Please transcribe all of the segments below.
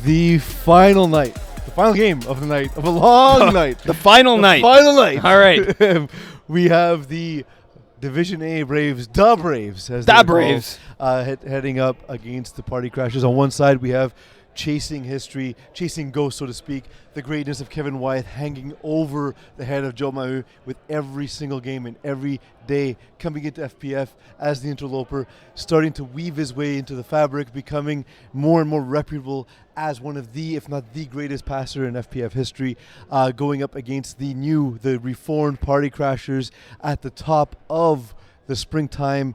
the final night, the final game of the night, of a long night. The final night. Final night. All right. We have the Division A Braves, the Braves, as Da they're Braves. called, heading up against the Party Crashers. On one side, we have chasing history, chasing ghosts, so to speak, the greatness of Kevin Wyeth hanging over the head of Joe Maheu with every single game and every day coming into FPF as the interloper, starting to weave his way into the fabric, becoming more and more reputable as one of the, if not the greatest passer in FPF history, going up against the reformed Party Crashers at the top of the springtime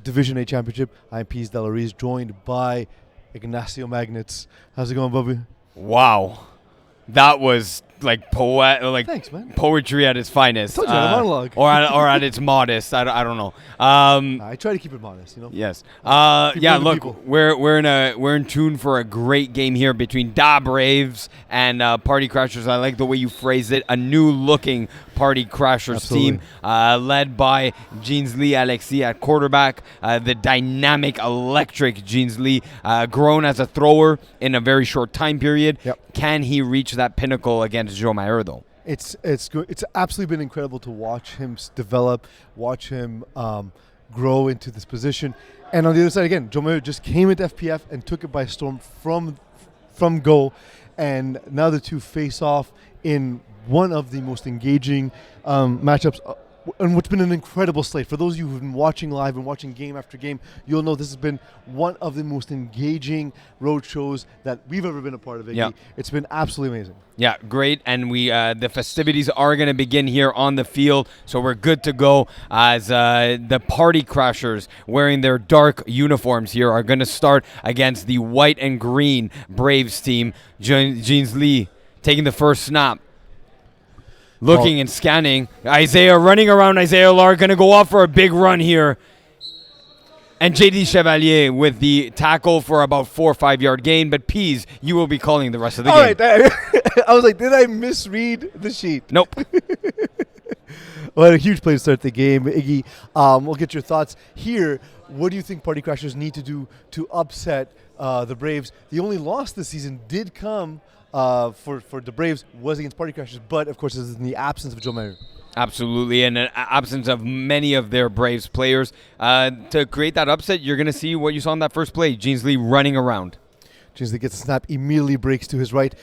Division A Championship. I'm Pease Delariz, joined by Ignacio Magnets. How's it going, Bubby? Wow. That was like Thanks, man. poetry at its finest. Told you I had a monologue. or at its modest. I don't know. I try to keep it modest, Yes. Keep Yeah. moving Look, people. we're in tune for a great game here between Da Braves and Party Crashers. I like the way you phrased it. A new looking Party Crashers Absolutely. team, led by Jeans Lee Alexis at quarterback. The dynamic, electric Jeans Lee, grown as a thrower in a very short time period. Yep. Can he reach that pinnacle against Joe Mayer, though? It's good. It's absolutely been incredible to watch him develop, watch him grow into this position. And on the other side, again, Joe Mayer just came into FPF and took it by storm from go. And now the two face off in one of the most engaging matchups. And what's been an incredible slate. For those of you who've been watching live and watching game after game, you'll know this has been one of the most engaging road shows that we've ever been a part of, Iggy. Yeah. It's been absolutely amazing. Yeah, great. And we the festivities are going to begin here on the field, so we're good to go as the Party Crashers, wearing their dark uniforms here, are going to start against the white and green Braves team. Jeans Lee taking the first snap. Looking and scanning. Isaiah running around. Isaiah Allard going to go off for a big run here. And JD Chevalier with the tackle for about 4 or 5 yard gain. But Pease, you will be calling the rest of the All game. right. I was like, did I misread the sheet? Nope. Well, a huge play to start the game. Iggy, we'll get your thoughts here. What do you think Party Crashers need to do to upset the Braves? The only loss this season did come for the Braves was against Party Crashers, but of course, it's in the absence of Joe Mayer. Absolutely, and an absence of many of their Braves players. To create that upset, you're going to see what you saw in that first play. Jeans Lee running around. Jeans Lee gets a snap, immediately breaks to his right.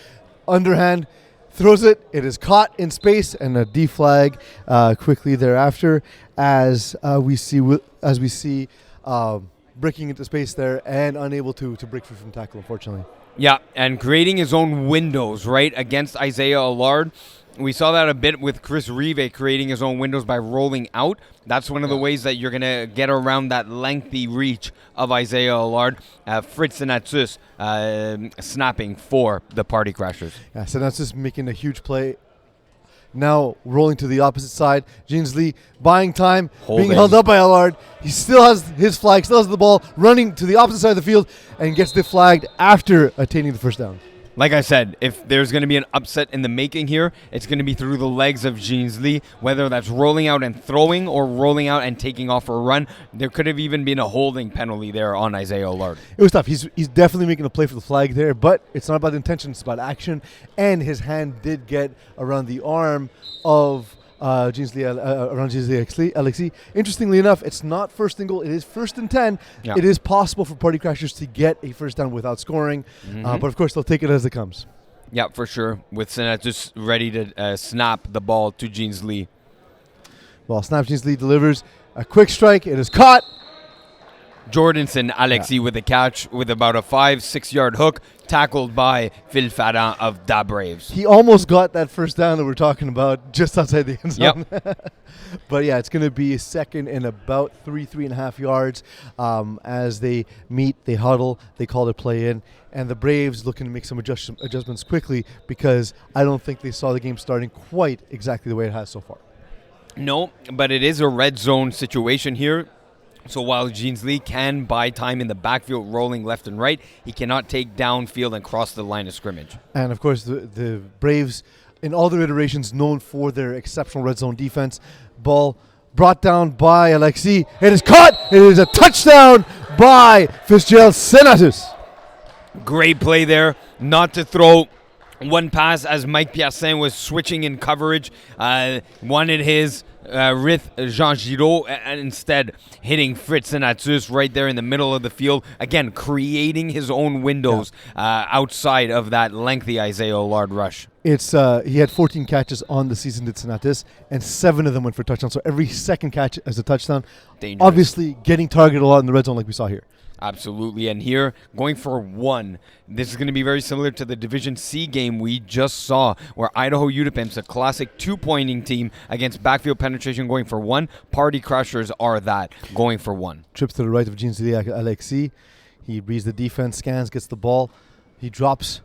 Underhand, throws it. It is caught in space, and a D flag quickly thereafter as we see breaking into space there and unable to break free from tackle, unfortunately. Yeah, and creating his own windows, right, against Isaiah Allard. We saw that a bit with Chris Rive creating his own windows by rolling out. That's one of the ways that you're going to get around that lengthy reach of Isaiah Allard. Fritz Senatus snapping for the Party Crashers. Yeah, Senatus making a huge play. Now rolling to the opposite side. Jeans Lee buying time, being held up by Allard. He still has his flag, still has the ball, running to the opposite side of the field and gets deflagged after attaining the first down. Like I said, if there's going to be an upset in the making here, it's going to be through the legs of Jeans Lee, whether that's rolling out and throwing or rolling out and taking off for a run. There could have even been a holding penalty there on Isaiah Allard. It was tough. He's definitely making a play for the flag there, but it's not about the intention, it's about action. And his hand did get around the arm of Jeans Lee Alexis. Interestingly enough, it's not first and goal. It is first and 10. Yeah. It is possible for Party Crashers to get a first down without scoring, but of course they'll take it as it comes. Yeah, for sure. With Senat just ready to snap the ball to Jeans Lee. Well, snap Jeans Lee delivers a quick strike. It is caught. Jordanson Alexis with the catch with about a 5-6 yard hook, tackled by Phil Farran of Da Braves. He almost got that first down that we're talking about just outside the end zone. Yep. But yeah, it's going to be a second and about 3.5 yards as they meet, they huddle, they call their play in, and the Braves looking to make some adjustments quickly because I don't think they saw the game starting quite exactly the way it has so far. No, but it is a red zone situation here. So while Jeans Lee can buy time in the backfield rolling left and right, he cannot take downfield and cross the line of scrimmage. And of course, the Braves, in all their iterations, known for their exceptional red zone defense. Ball brought down by Alexis. It is caught. It is a touchdown by Fitzgerald Senatus. Great play there. not to throw one pass as Mike Piercin was switching in coverage, wanted his with Jean Giraud, and instead hitting Fritz Senatus right there in the middle of the field. Again, creating his own windows outside of that lengthy Isaiah Allard rush. It's he had 14 catches on the season, did Senatus, and 7 of them went for touchdown. So every second catch is a touchdown. Dangerous. Obviously, getting targeted a lot in the red zone like we saw here. Absolutely, and here, going for 1. This is going to be very similar to the Division C game we just saw, where Idaho Utipimps, a classic 2-pointing team, against backfield penetration going for 1. Party Crushers are that, going for 1. Trips to the right of Jean-Zili Alexis. He reads the defense, scans, gets the ball. He drops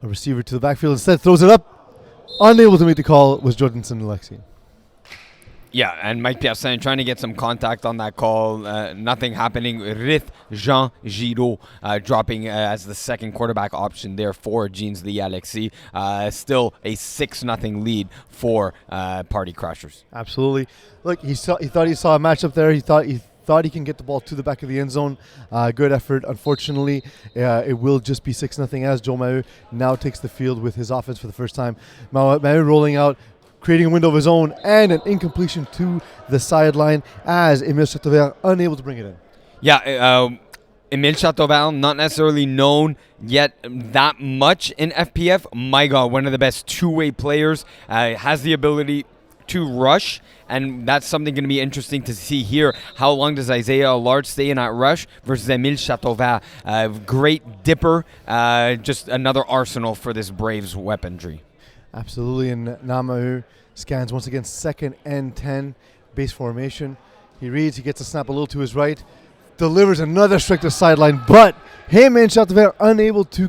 a receiver to the backfield. Instead, throws it up. Unable to make the call was Jordanson Alexis. Yeah, and Mike Piercin trying to get some contact on that call. Nothing happening. Rith Jean Giraud dropping as the second quarterback option there for Jean-Zili Alexis. Still a 6-0 lead for Party Crushers. Absolutely. Look, he thought he saw a matchup there. He thought he can get the ball to the back of the end zone. Good effort. Unfortunately, it will just be 6-0 as Joe Maheu now takes the field with his offense for the first time. Maheu rolling out, creating a window of his own, and an incompletion to the sideline as Emile Chateauvergne unable to bring it in. Yeah, Emile Chateauvergne, not necessarily known yet that much in FPF. My God, one of the best two-way players. Has the ability to rush, and that's something going to be interesting to see here. How long does Isaiah Allard stay in that rush versus Emile Chateauvergne? Great dipper, just another arsenal for this Braves weaponry. Absolutely, and Maheu scans once again, 2nd and 10, base formation. He reads, he gets a snap a little to his right, delivers another strike to the sideline, but him and Chateauvergne unable to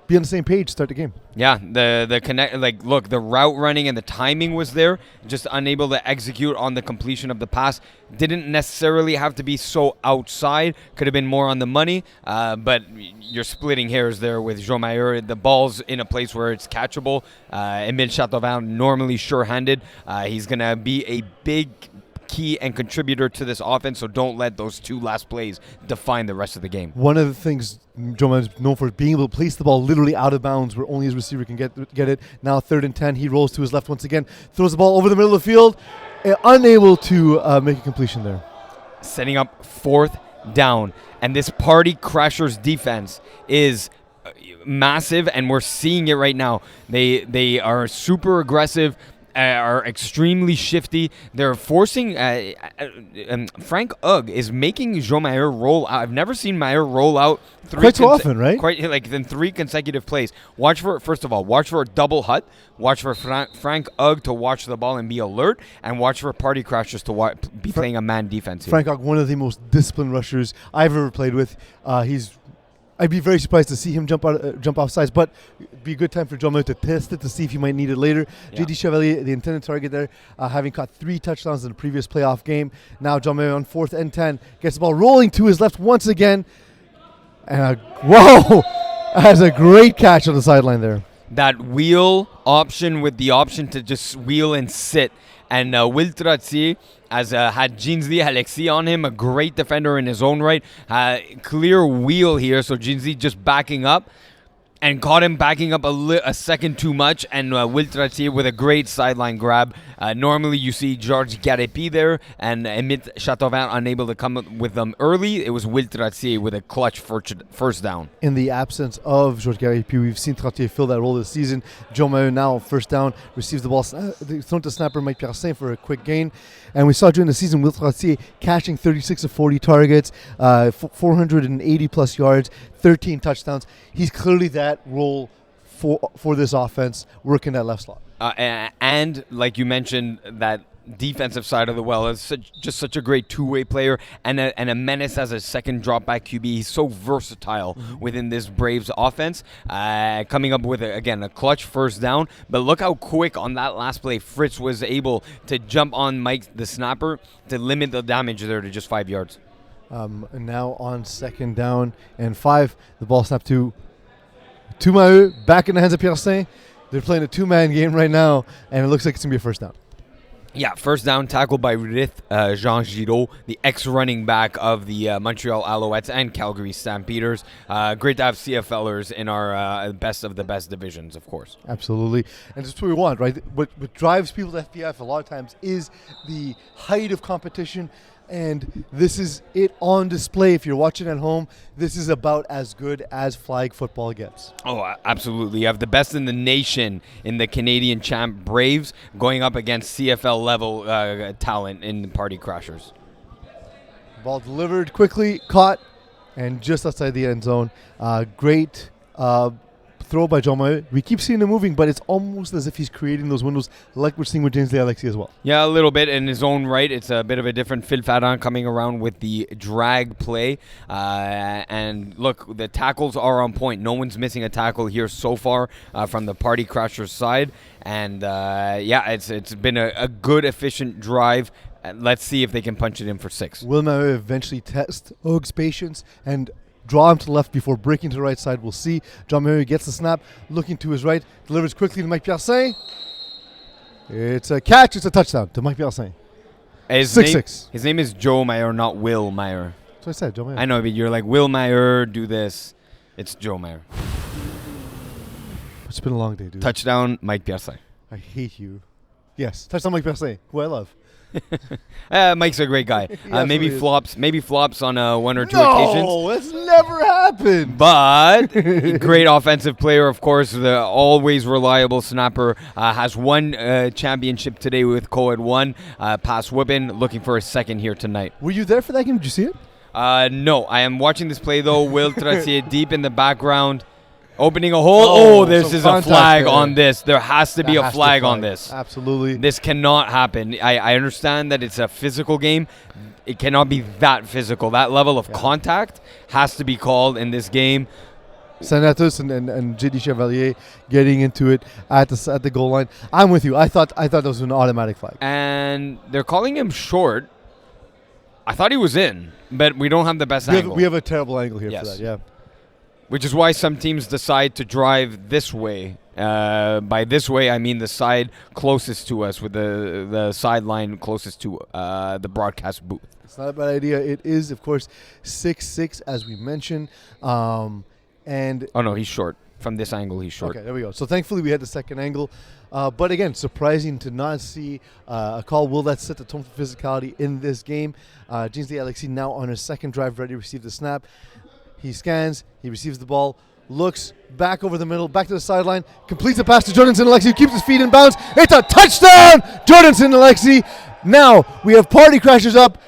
be on the same page to start the game. Yeah, the connect, like, look, the route running and the timing was there, just unable to execute on the completion of the pass. Didn't necessarily have to be so outside, could have been more on the money, but you're splitting hairs there with Joe Maheu. The ball's in a place where it's catchable. Emile Chateauvergne, normally sure-handed. He's going to be a big key and contributor to this offense, so don't let those 2 last plays define the rest of the game. One of the things Joe Maheu is known for, being able to place the ball literally out of bounds where only his receiver can get it. Now 3rd and 10, he rolls to his left once again, throws the ball over the middle of the field, unable to make a completion there. Setting up 4th down, and this Party Crushers defense is massive, and we're seeing it right now. They are super aggressive, are extremely shifty. They're forcing Frank Ugg is making Joe Maheu roll out. I've never seen Maheu roll out quite so often, right? Quite like in 3 consecutive plays. Watch for a double hut. Watch for Frank Ugg to watch the ball and be alert, and watch for Party Crushers to be playing a man defense here. Frank Ugg, one of the most disciplined rushers I've ever played with. I'd be very surprised to see him jump off sides, but it'd be a good time for Joe Maheu to test it to see if he might need it later. Yeah. JD Chevalier, the intended target there, having caught 3 touchdowns in the previous playoff game. Now Joe Maheu on 4th and 10 gets the ball rolling to his left once again, and whoa, has a great catch on the sideline there. That wheel option with the option to just wheel and sit. And Will Trottier has had Jean-Zili Alexis on him, a great defender in his own right. Clear wheel here, so Jean-Zili just backing up. And caught him backing up a second too much, and Will Trottier with a great sideline grab. Normally you see Georges Garepi there, and Emile Chateauvergne unable to come with them early. It was Will Trottier with a clutch first down. In the absence of Georges Garepi, we've seen Trottier fill that role this season. Joe Maheu now first down, receives the ball, thrown to snapper Mike Piercin for a quick gain. And we saw during the season Will Trottier catching 36 of 40 targets, 480 plus yards, 13 touchdowns. He's clearly that role for this offense, working that left slot. And like you mentioned, that defensive side of the well is just such a great two-way player and a menace as a second drop-back QB. He's so versatile within this Braves offense, coming up with, a clutch first down. But look how quick on that last play Fritz was able to jump on Mike, the snapper, to limit the damage there to just 5 yards. And now on 2nd down and 5, the ball snapped to Maheu, back in the hands of Piercin. They're playing a 2-man game right now, and it looks like it's going to be a first down. Yeah, first down tackle by Rith Jean Giraud, the ex-running back of the Montreal Alouettes and Calgary Stampeders. Great to have CFLers in our best of the best divisions, of course. Absolutely. And that's what we want, right? What drives people to FPF a lot of times is the height of competition. And this is it on display. If you're watching at home, this is about as good as flag football gets. Oh, absolutely. You have the best in the nation in the Canadian champ Braves going up against CFL level talent in the Party Crashers. Ball delivered quickly, caught, and just outside the end zone. Great throw by John Maheu. We keep seeing him moving, but it's almost as if he's creating those windows like we're seeing with James Alexis as well. Yeah, a little bit in his own right. It's a bit of a different Phil Fadon coming around with the drag play. And look, the tackles are on point. No one's missing a tackle here so far from the Party Crashers side. And it's been a good, efficient drive. Let's see if they can punch it in for 6. Will Maheu eventually test Oog's patience and draw him to the left before breaking to the right side? We'll see. John Maheu gets the snap, looking to his right, delivers quickly to Mike Piercin. It's a catch. It's a touchdown to Mike Piercin. 6-6. His name is Joe Meyer, not Will Meyer. That's what I said, Joe Maheu. I know, but you're like, Will Meyer, do this. It's Joe Meyer. It's been a long day, dude. Touchdown, Mike Piercin. I hate you. Yes, touchdown Mike Piercin, who I love. Mike's a great guy. Maybe flops on one or two occasions. No, that's never happened. But great offensive player, of course. The always reliable snapper. Has one championship today with Co-Ed 1. Pass whipping. Looking for a second here tonight. Were you there for that game? Did you see it? No. I am watching this play, though. Will Trottier deep in the background. Opening a hole. This is a flag on this. There has to be a flag on this. Absolutely. This cannot happen. I understand that it's a physical game. It cannot be that physical. That level of contact has to be called in this game. Senatus and JD Chevalier getting into it at the goal line. I'm with you. I thought that was an automatic flag. And they're calling him short. I thought he was in, but we don't have the best angle. We have a terrible angle here for that, yeah. Which is why some teams decide to drive this way. By this way, I mean the side closest to us, with the sideline closest to the broadcast booth. It's not a bad idea. It is, of course, 6-6, as we mentioned. Oh, no, he's short. From this angle, he's short. Okay, there we go. So thankfully we had the second angle. But again, surprising to not see a call. Will that set the tone for physicality in this game? James Alexis now on his second drive, ready to receive the snap. He scans, he receives the ball, looks back over the middle, back to the sideline, completes a pass to Jordanson Alexi, who keeps his feet in bounds. It's a touchdown! Jordanson Alexi. Now we have Party Crashers up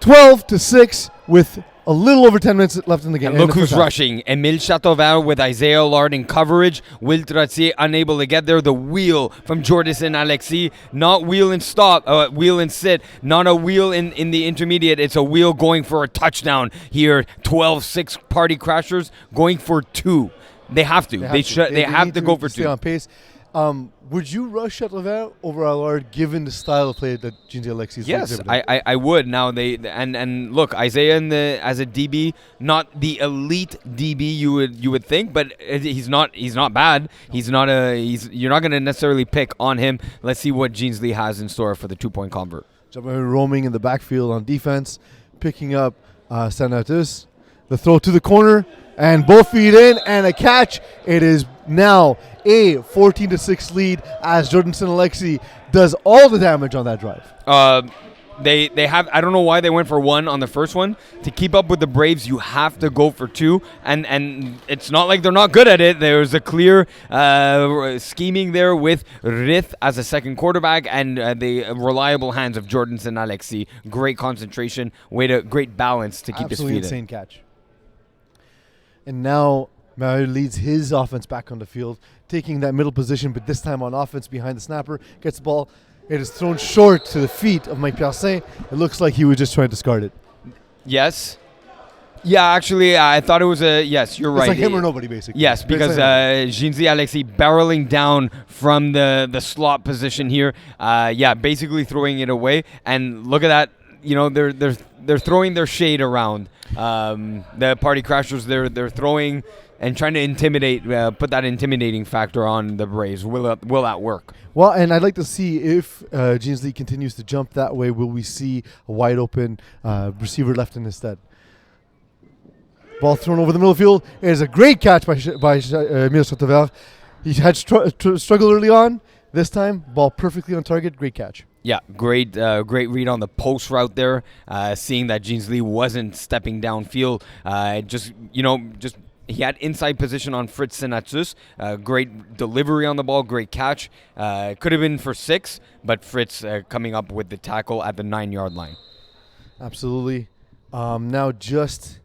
12-6 with a little over 10 minutes left in the game. And look who's rushing. Emile Chateauval with Isaiah Lard in coverage. Will Trottier unable to get there. The wheel from Jordanson Alexi. Not wheel and stop, wheel and sit. Not a wheel in the intermediate. It's a wheel going for a touchdown here. 12-6 Party Crashers going for 2. They have to. They have to go for 2. Stay on pace. Would you rush Chateauval over Allard given the style of play that James Alexis? Yes, I would. Now and look, Isaiah as a DB, not the elite DB you would think, but he's not bad. You're not going to necessarily pick on him. Let's see what Jeansley has in store for the 2-point convert. Roaming in the backfield on defense, picking up Senatus. The throw to the corner, and both feet in, and a catch. It is now a 14-6 lead as Jordanson Alexi does all the damage on that drive. They have. I don't know why they went for 1 on the first one. To keep up with the Braves, you have to go for 2, and it's not like they're not good at it. There's a clear scheming there with Rith as a second quarterback and the reliable hands of Jordanson Alexi. Great concentration, great balance to keep his feet in. Absolutely insane catch. And now Maheu leads his offense back on the field, taking that middle position, but this time on offense behind the snapper. Gets the ball. It is thrown short to the feet of Mike Piercin. It looks like he was just trying to discard it. Yes. Yeah, actually, I thought it was a... Yes, you're right. It's like him or nobody, basically. Yes, because Jean-Z Alexis barreling down from the slot position here. Basically throwing it away. And look at that. You know, they're throwing their shade around. The Party Crashers, they're throwing and trying to intimidate, put that intimidating factor on the Braves. Will that work? Well, and I'd like to see if Jeans Lee continues to jump that way, will we see a wide open receiver left in his stead? Ball thrown over the middle field. It is a great catch by Emile Chateauverre. He had struggled early on. This time, ball perfectly on target. Great catch. Yeah, great read on the post route there. Seeing that Jeans Lee wasn't stepping downfield, he had inside position on Fritz Senatus. Great delivery on the ball, great catch. Could have been for 6, but Fritz coming up with the tackle at the 9-yard line. Absolutely. Now just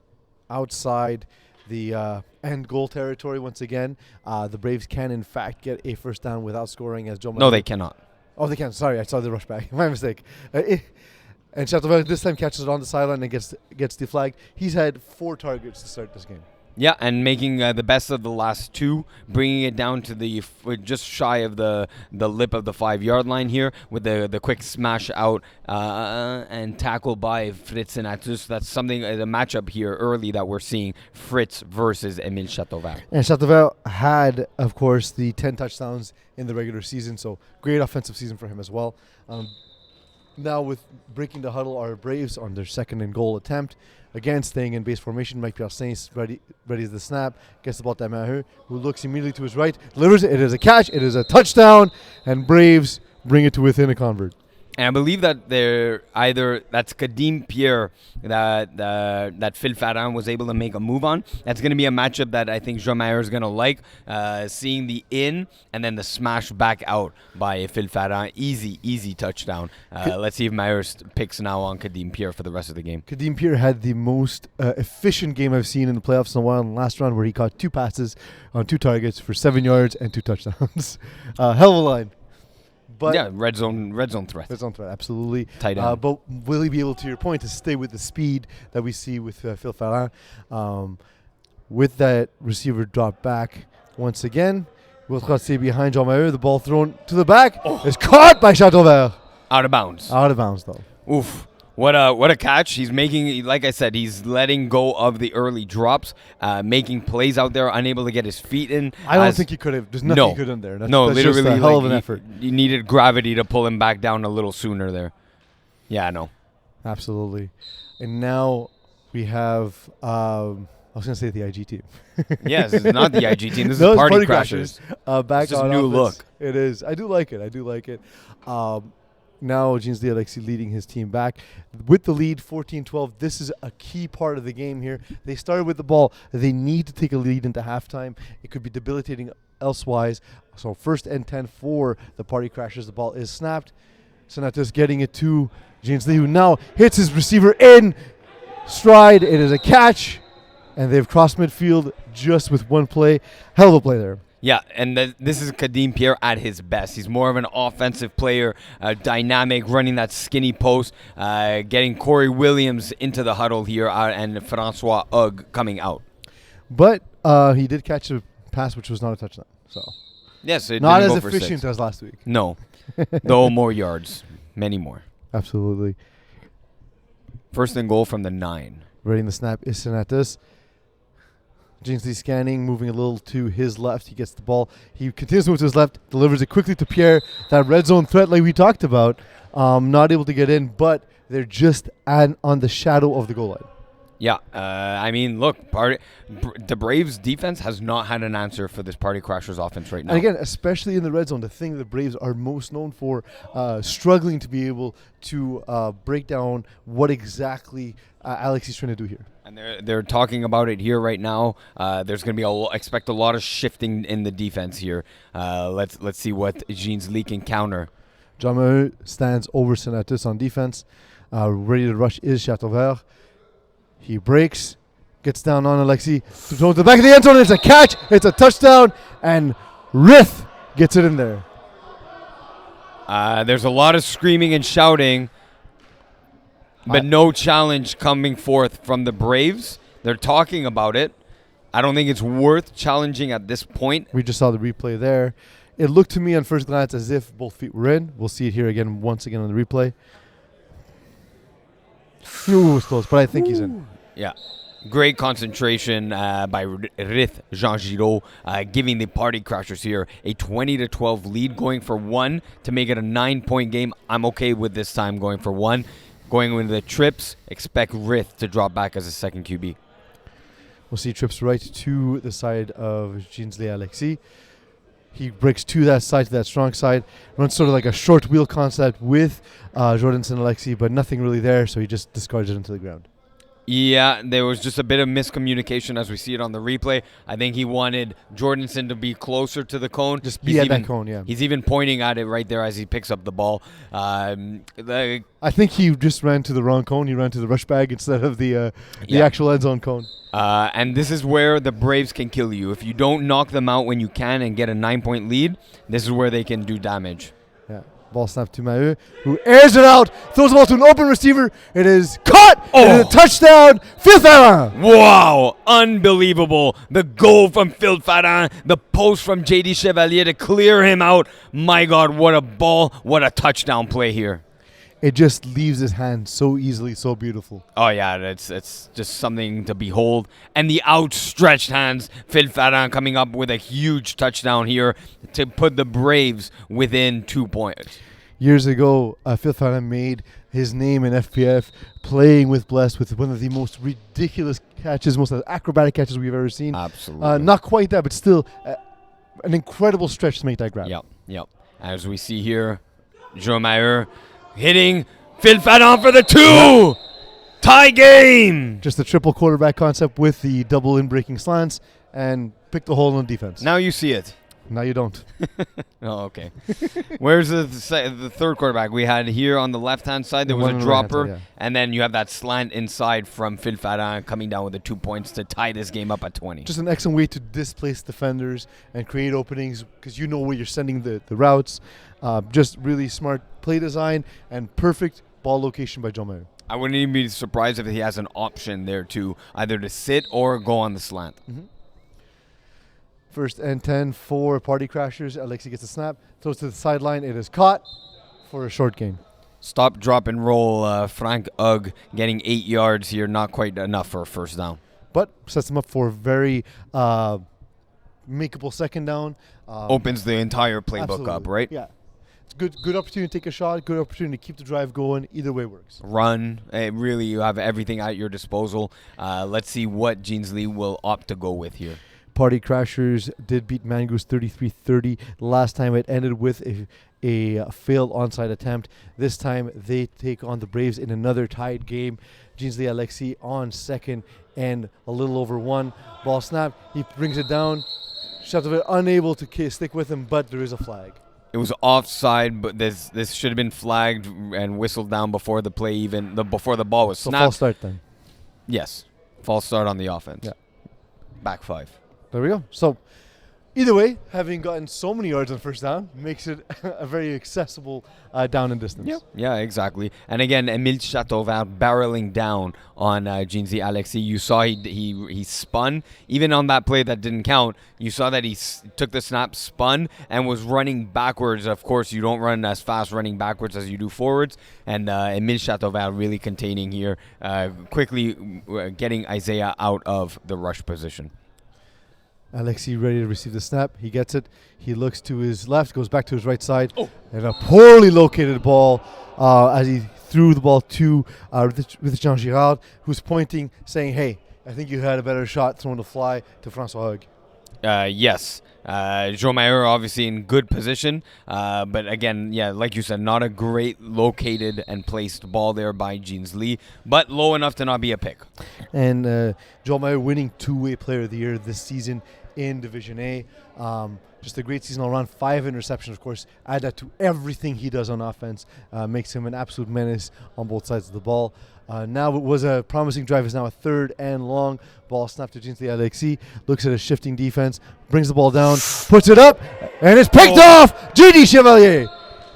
outside the end goal territory once again. The Braves can in fact get a first down without scoring as Joe. No, they cannot. Oh, they can. Sorry, I saw the rush back. My mistake. And Chateauverre this time catches it on the sideline and gets the flag. He's had 4 targets to start this game. Yeah, and making the best of the last 2, bringing it down to the just shy of the lip of the 5-yard line here with the quick smash out and tackle by Fritz Senatus. That's something, the matchup here early that we're seeing, Fritz versus Emile Chateauverre. And Chateauverre had, of course, the 10 touchdowns in the regular season, so great offensive season for him as well. Now with breaking the huddle are Braves on their 2nd and goal attempt. Again, staying in base formation, Mike Pierre-Saint readies the snap, gets the ball to Mahu, who looks immediately to his right, delivers it. It is a catch. It is a touchdown, and Braves bring it to within a convert. And I believe that that's Kadim Pierre that Phil Ferrand was able to make a move on. That's going to be a matchup that I think Jean Maher is going to like, seeing the in and then the smash back out by Phil Ferrand. Easy touchdown. Let's see if Maher picks now on Kadim Pierre for the rest of the game. Kadim Pierre had the most efficient game I've seen in the playoffs in a while in the last round, where he caught 2 passes on 2 targets for 7 yards and 2 touchdowns. Hell of a line. But yeah, red zone threat. Red zone threat, absolutely. Tight end. But will he be able, to your point, to stay with the speed that we see with Phil Ferrand? With that receiver drop back once again, we'll see behind Jean Maher. The ball thrown to the back is caught by Chateauverre. Out of bounds. Out of bounds, though. Oof. What a catch. He's making, like I said, he's letting go of the early drops, making plays out there, unable to get his feet in. I don't think he could have. There's nothing he could have done there. That's literally just a hell of an effort. He needed gravity to pull him back down a little sooner there. Yeah, I know. Absolutely. And now we have, I was going to say the IG team. Yes, it's not the IG team. This is Party Crashers. Back it's just on a new offense. look. It is. I do like it. Now Jeans Lee Alexis leading his team back. With the lead, 14-12, this is a key part of the game here. They started with the ball. They need to take a lead into halftime. It could be debilitating elsewise. So 1st and 10 for the Party Crashers. The ball is snapped. Senatus getting it to Jeans Lee, who now hits his receiver in stride. It is a catch, and they've crossed midfield just with one play. Hell of a play there. Yeah, and this is Kadim Pierre at his best. He's more of an offensive player, dynamic, running that skinny post, getting Corey Williams into the huddle here, and Francois Hugg coming out. But he did catch a pass, which was not a touchdown. So yes, it not didn't as go for efficient 6. as last week. No, though more yards, many more. Absolutely. 1st and goal from the 9. Reading the snap is Senatus. Jeans Lee scanning, moving a little to his left. He gets the ball. He continues to move to his left, delivers it quickly to Pierre. That red zone threat, like we talked about, not able to get in, but they're just on the shadow of the goal line. Yeah, I mean, look, the Braves' defense has not had an answer for this Party Crashers offense right now. And again, especially in the red zone, the thing the Braves are most known for, struggling to be able to break down what exactly Alex is trying to do here. And they're talking about it here right now. There's going to be expect a lot of shifting in the defense here. Let's see what Jeans Lee can counter. Jean Maher stands over Senatus on defense. Ready to rush is Chateauverre. He breaks, gets down on Alexis, throws to the back of the end zone. It's a catch. It's a touchdown, and Rith gets it in there. There's a lot of screaming and shouting, but no challenge coming forth from the Braves. They're talking about it. I don't think it's worth challenging at this point. We just saw the replay there. It looked to me on first glance as if both feet were in. We'll see it here once again on the replay. Ooh, it was close, but I think he's in. Yeah. Great concentration by Rith Jean Giraud, giving the Party Crashers here a 20-12 lead, going for one to make it a 9-point game. I'm okay with this time going for one. Going into the trips, expect Rith to drop back as a second QB. We'll see trips right to the side of Ginsley Alexis. He breaks to that side, to that strong side, runs sort of like a short wheel concept with Jordanson Alexis, but nothing really there, so he just discards it into the ground. Yeah, there was just a bit of miscommunication as we see it on the replay. I think he wanted Jordanson to be closer to the cone. Just be at that cone, yeah. He's even pointing at it right there as he picks up the ball. I think he just ran to the wrong cone. He ran to the rush bag instead of the actual end zone cone. And this is where the Braves can kill you. If you don't knock them out when you can and get a 9-point lead, this is where they can do damage. Yeah. Ball snap to Maheu, who airs it out, throws the ball to an open receiver. It is caught. It is a touchdown. Phil Ferrand. Wow. Unbelievable. The goal from Phil Ferrand. The post from J.D. Chevalier to clear him out. My God, what a ball. What a touchdown play here. It just leaves his hand so easily, so beautiful. Oh, yeah, it's just something to behold. And the outstretched hands, Phil Ferrand coming up with a huge touchdown here to put the Braves within 2 points. Years ago, Phil Ferrand made his name in FPF playing with Bless with one of the most ridiculous catches, most acrobatic catches we've ever seen. Absolutely. Not quite that, but still an incredible stretch to make that grab. Yep. As we see here, Joe Mayer hitting Phil Ferrand for the 2. Tie game. Just a triple quarterback concept with the double in-breaking slants and pick the hole in defense. Now you see it. Now you don't. Oh, okay. Where's the third quarterback? We had here on the left-hand side, there was a dropper, side, yeah. And then you have that slant inside from Phil Ferrand coming down with the 2 points to tie this game up at 20. Just an excellent way to displace defenders and create openings because you know where you're sending the routes. Just really smart play design and perfect ball location by John Mayer. I wouldn't even be surprised if he has an option there to either to sit or go on the slant. Mm-hmm. First and 10 for Party Crashers. Alexis gets a snap, throws to the sideline. It is caught for a short gain. Stop, drop, and roll. Frank Ugg getting 8 yards here. Not quite enough for a first down. But sets him up for a very makeable second down. Opens the entire playbook up, right? Yeah. It's good opportunity to take a shot, good opportunity to keep the drive going. Either way works. Run. Really, you have everything at your disposal. Let's see what Ginsley will opt to go with here. Party Crashers did beat Mangoose 33-30. Last time it ended with a failed onside attempt. This time they take on the Braves in another tied game. Ginsley Alexis on second and a little over 1. Ball snap. He brings it down. Chateauville unable to stick with him, but there is a flag. It was offside, but this should have been flagged and whistled down before the play before the ball was snapped. So false start then. Yes. False start on the offense. Yeah. Back 5. There we go. So, either way, having gotten so many yards on first down makes it a very accessible down and distance. Yeah, exactly. And again, Émile Chateauvert barreling down on Ginsley Alexis. You saw he spun. Even on that play that didn't count, you saw that he took the snap, spun, and was running backwards. Of course, you don't run as fast running backwards as you do forwards. And Émile Chateauvert really containing here, quickly getting Isaiah out of the rush position. Alexis ready to receive the snap. He gets it. He looks to his left, goes back to his right side. And a poorly located ball as he threw the ball to with Jean Girard, who's pointing, saying, hey, I think you had a better shot throwing the fly to François Hug. Yes. Joe Mayer obviously in good position. But again, like you said, not a great located and placed ball there by Ginsley, but low enough to not be a pick. And Joe Mayer winning two-way player of the year this season in Division A. Just a great season all around. 5 interceptions, of course. Add that to everything he does on offense. Makes him an absolute menace on both sides of the ball. Now it was a promising drive. Is now a 3rd and long. Ball snapped to Ginsley Alexis. Looks at a shifting defense. Brings the ball down. Puts it up. And it's picked off. J.D. Chevalier.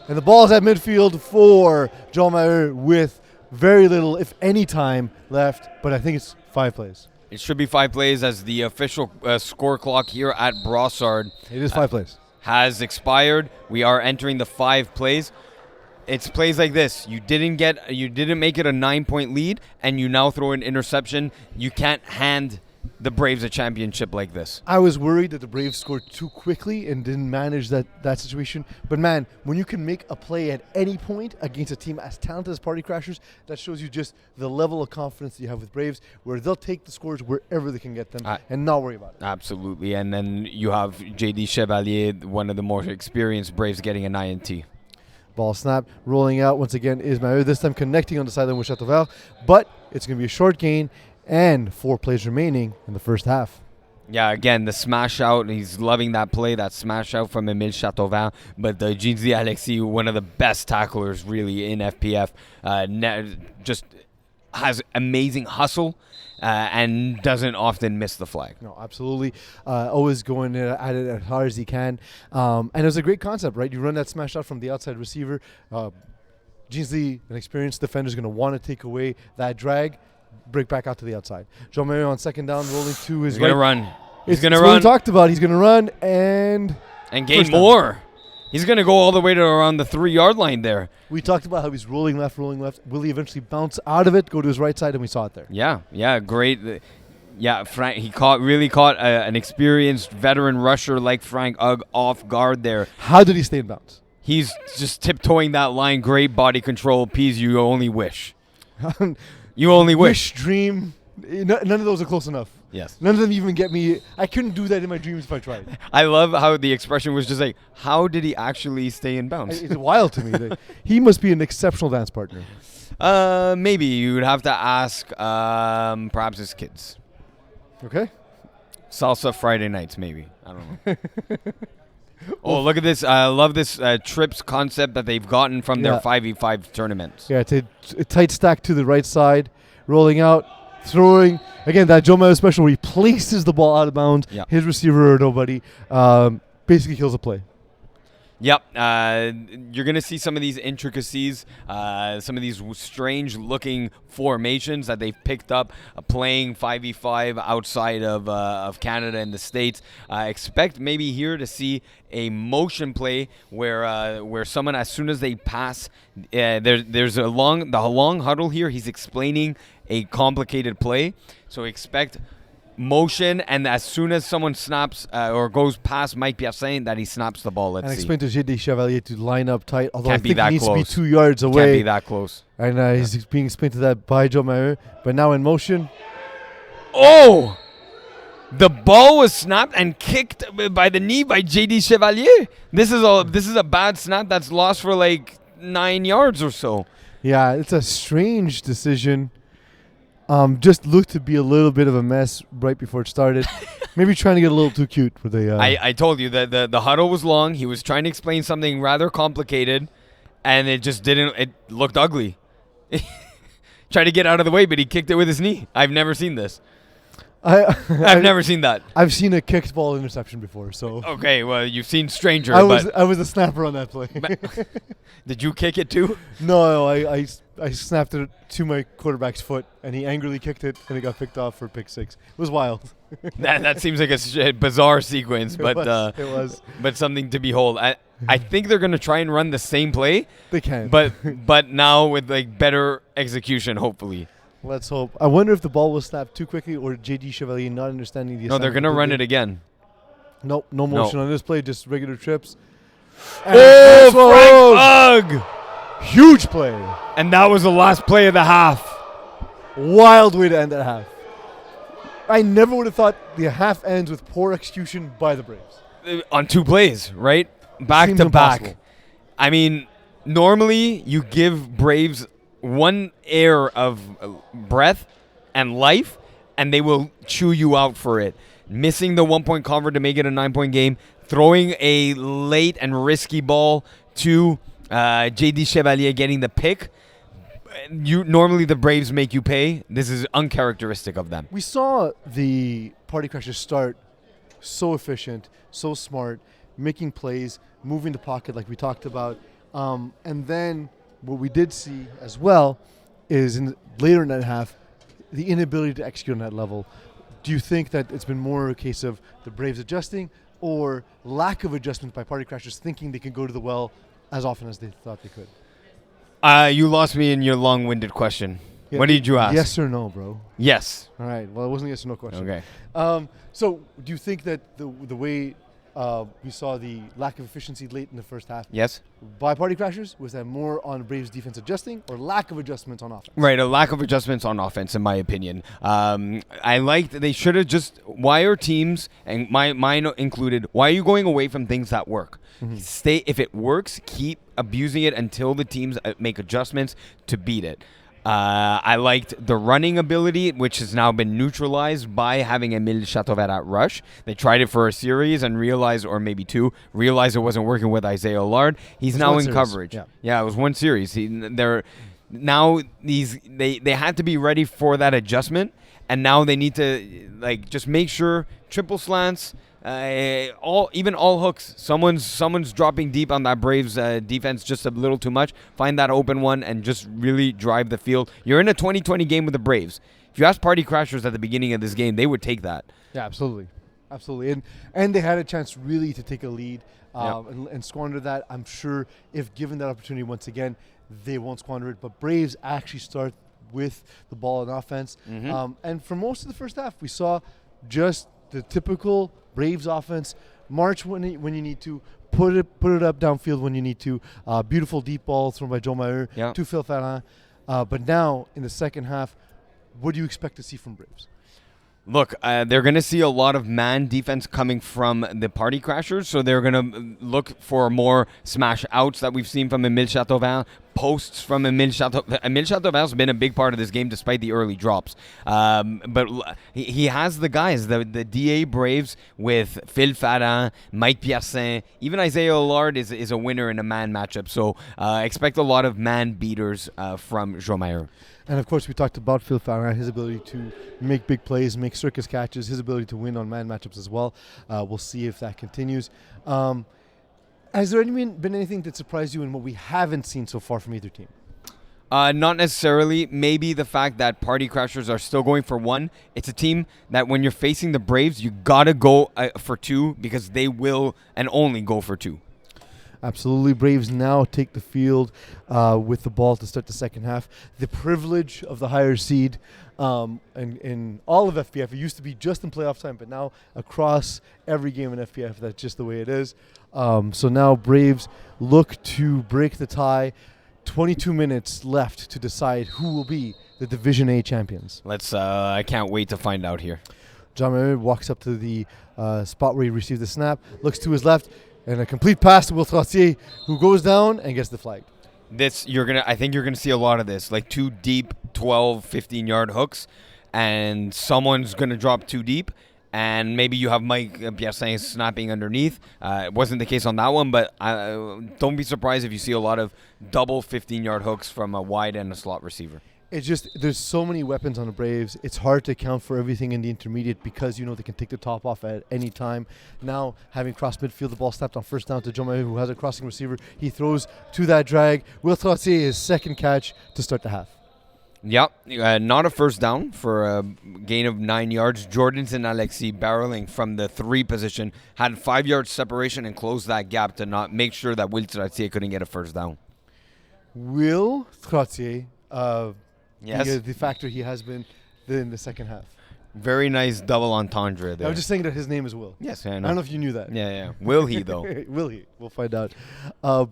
And the ball's at midfield for John Mayer with very little, if any, time left. But I think it's 5 plays. It should be 5 plays as the official score clock here at Brossard. It is 5 plays. Has expired. We are entering the 5 plays. It's plays like this. You didn't make it a 9-point lead, and you now throw an interception. You can't hand the Braves a championship like this. I was worried that the Braves scored too quickly and didn't manage that situation. But man, when you can make a play at any point against a team as talented as Party Crashers, that shows you just the level of confidence that you have with Braves, where they'll take the scores wherever they can get them and not worry about it. Absolutely. And then you have J.D. Chevalier, one of the more experienced Braves, getting an INT. Ball snap, rolling out once again is Maheu, this time connecting on the sideline with Chateauvert, but it's going to be a short gain and 4 plays remaining in the first half. Yeah, again, the smash out, he's loving that play, that smash out from Emile Chateauvert, but Ginzi Alexis, one of the best tacklers really in FPF, just has amazing hustle and doesn't often miss the flag. No, absolutely. Always going at it as hard as he can. And it was a great concept, right? You run that smash out from the outside receiver. Ginzi, an experienced defender, is going to want to take away that drag, break back out to the outside. Jean Marie on second down, rolling to his He's going to run. He's going to run. What we talked about. He's going to run and gain more. He's going to go all the way to around the 3-yard line there. We talked about how he's rolling left. Will he eventually bounce out of it, go to his right side, and we saw it there. Yeah, great. Yeah, Frank. He really caught an experienced veteran rusher like Frank Ugg off guard there. How did he stay in bounds? He's just tiptoeing that line. Great body control. Peas, you only wish. You only wish. Dream. None of those are close enough. Yes. None of them even get me. I couldn't do that in my dreams if I tried. I love how the expression was just like, how did he actually stay in bounds? It's wild to me. He must be an exceptional dance partner. Maybe you would have to ask perhaps his kids. Okay. Salsa Friday nights, maybe. I don't know. Oh, look at this. I love this trips concept that they've gotten from their 5v5 tournaments. Yeah, it's a tight stack to the right side, rolling out, throwing. Again, that Joe Mayo special where he places the ball out of bounds. Yeah. His receiver or nobody basically kills a play. Yep. You're going to see some of these intricacies, some of these strange looking formations that they've picked up playing 5v5 outside of Canada and the States. I expect maybe here to see a motion play where someone, as soon as they pass, there's the long huddle here. He's explaining a complicated play. So expect motion, and as soon as someone snaps or goes past Mike Piercin, that he snaps the ball. Let's see. Explain to J.D. Chevalier to line up tight, although Can't I think he needs close. to be 2 yards away. Can't be that close. And he's being explained to that by Joe Mayo. But now in motion. Oh! The ball was snapped and kicked by the knee by J.D. Chevalier. This is a bad snap that's lost for like 9 yards or so. Yeah, it's a strange decision. Just looked to be a little bit of a mess right before it started. Maybe trying to get a little too cute with the. I told you that the huddle was long. He was trying to explain something rather complicated, and it just didn't. It looked ugly. Tried to get out of the way, but he kicked it with his knee. I've never seen this. I've never seen that. I've seen a kicked ball interception before, so. Okay, well, you've seen stranger. I was a snapper on that play. Did you kick it too? No, I snapped it to my quarterback's foot, and he angrily kicked it, and it got picked off for pick 6. It was wild. that seems like a bizarre sequence, but it was. But something to behold. I think they're gonna try and run the same play. They can, but now with like better execution, hopefully. Let's hope. I wonder if the ball was snapped too quickly or J.D. Chevalier not understanding the. No, they're gonna run it again. Nope, no motion on this play, just regular trips. And Frank Ugg! Huge play. And that was the last play of the half. Wild way to end that half. I never would have thought the half ends with poor execution by the Braves. On 2 plays, right? Back to back. I mean, normally you give Braves one air of breath and life, and they will chew you out for it. Missing the 1-point convert to make it a 9-point game, throwing a late and risky ball to J.D. Chevalier getting the pick. Normally the Braves make you pay. This is uncharacteristic of them. We saw the Party Crashers start so efficient, so smart, making plays, moving the pocket like we talked about. And then what we did see as well is later in that half, the inability to execute on that level. Do you think that it's been more a case of the Braves adjusting or lack of adjustment by Party Crashers thinking they can go to the well as often as they thought they could? You lost me in your long-winded question. Yeah, What did you ask? Yes or no, bro? Yes. All right. Well, it wasn't a yes or no question. Okay. So, do you think that the way we saw the lack of efficiency late in the first half Yes. by Party Crashers, was that more on Braves defense adjusting or lack of adjustments on offense? Right, a lack of adjustments on offense, in my opinion. I liked they should have just. Why are teams, and mine included, why are you going away from things that work? Stay. If it works, keep abusing it until the teams make adjustments to beat it. I liked the running ability, which has now been neutralized by having Emile Chateauvet at rush. They tried it for a series and realized, or maybe two, realized it wasn't working with Isaiah Allard. He's now in coverage. Yeah, it was one series. They had to be ready for that adjustment, and now they need to just make sure triple slants. All hooks. Someone's dropping deep on that Braves defense just a little too much. Find that open one and just really drive the field. You're in a 2020 game with the Braves. If you ask Party Crashers at the beginning of this game, they would take that. Yeah, absolutely. And they had a chance really to take a lead and squander that. I'm sure if given that opportunity once again, they won't squander it. But Braves actually start with the ball in offense. And for most of the first half, we saw just the typical Braves offense: march when you need to, put it up downfield when you need to. Beautiful deep ball thrown by Joe Maheu to Phil Ferrand. But now in the second half, what do you expect to see from Braves? Look, they're going to see a lot of man defense coming from the Party Crashers, so they're going to look for more smash outs that we've seen from Emile Chateauvet, posts from Emile Chateauvet. Emile Chateauvet has been a big part of this game despite the early drops. But he has the guys, the DA Braves with Phil Ferrand, Mike Piercin, even Isaiah Allard is a winner in a man matchup, so expect a lot of man beaters from Joe Maheu. And, of course, we talked about Phil Ferrand, his ability to make big plays, make circus catches, his ability to win on man matchups as well. We'll see if that continues. Has there been anything that surprised you in what we haven't seen so far from either team? Not necessarily. Maybe the fact that Party Crashers are still going for one. It's a team that when you're facing the Braves, you got to go for two because they will and only go for two. Absolutely. Braves now take the field with the ball to start the second half. The privilege of the higher seed in all of FPF. It used to be just in playoff time, but now across every game in FPF, that's just the way it is. So now Braves look to break the tie. 22 minutes left to decide who will be the Division A champions. I can't wait to find out here. Jean Maheu walks up to the spot where he received the snap, looks to his left, and a complete pass to Will Trottier, who goes down and gets the flag. I think you're gonna see a lot of this, like two deep 12, 15-yard hooks, and someone's gonna drop too deep, and maybe you have Mike Piercin snapping underneath. It wasn't the case on that one, but don't be surprised if you see a lot of double 15-yard hooks from a wide and a slot receiver. It's just, there's so many weapons on the Braves. It's hard to account for everything in the intermediate because, they can take the top off at any time. Now, having crossed midfield, the ball snapped on first down to Joe Maheu, who has a crossing receiver. He throws to that drag. Will Trottier, his second catch to start the half. Yep, not a first down for a gain of 9 yards. Jordanson Alexis barreling from the 3 position had 5 yards separation and closed that gap to not make sure that Will Trottier couldn't get a first down. Will Trottier, yes, the factor he has been in the second half. Very nice double entendre there. I was just saying that his name is Will. Yes, I know. I don't know if you knew that. Yeah. Will he, though? Will he? We'll find out.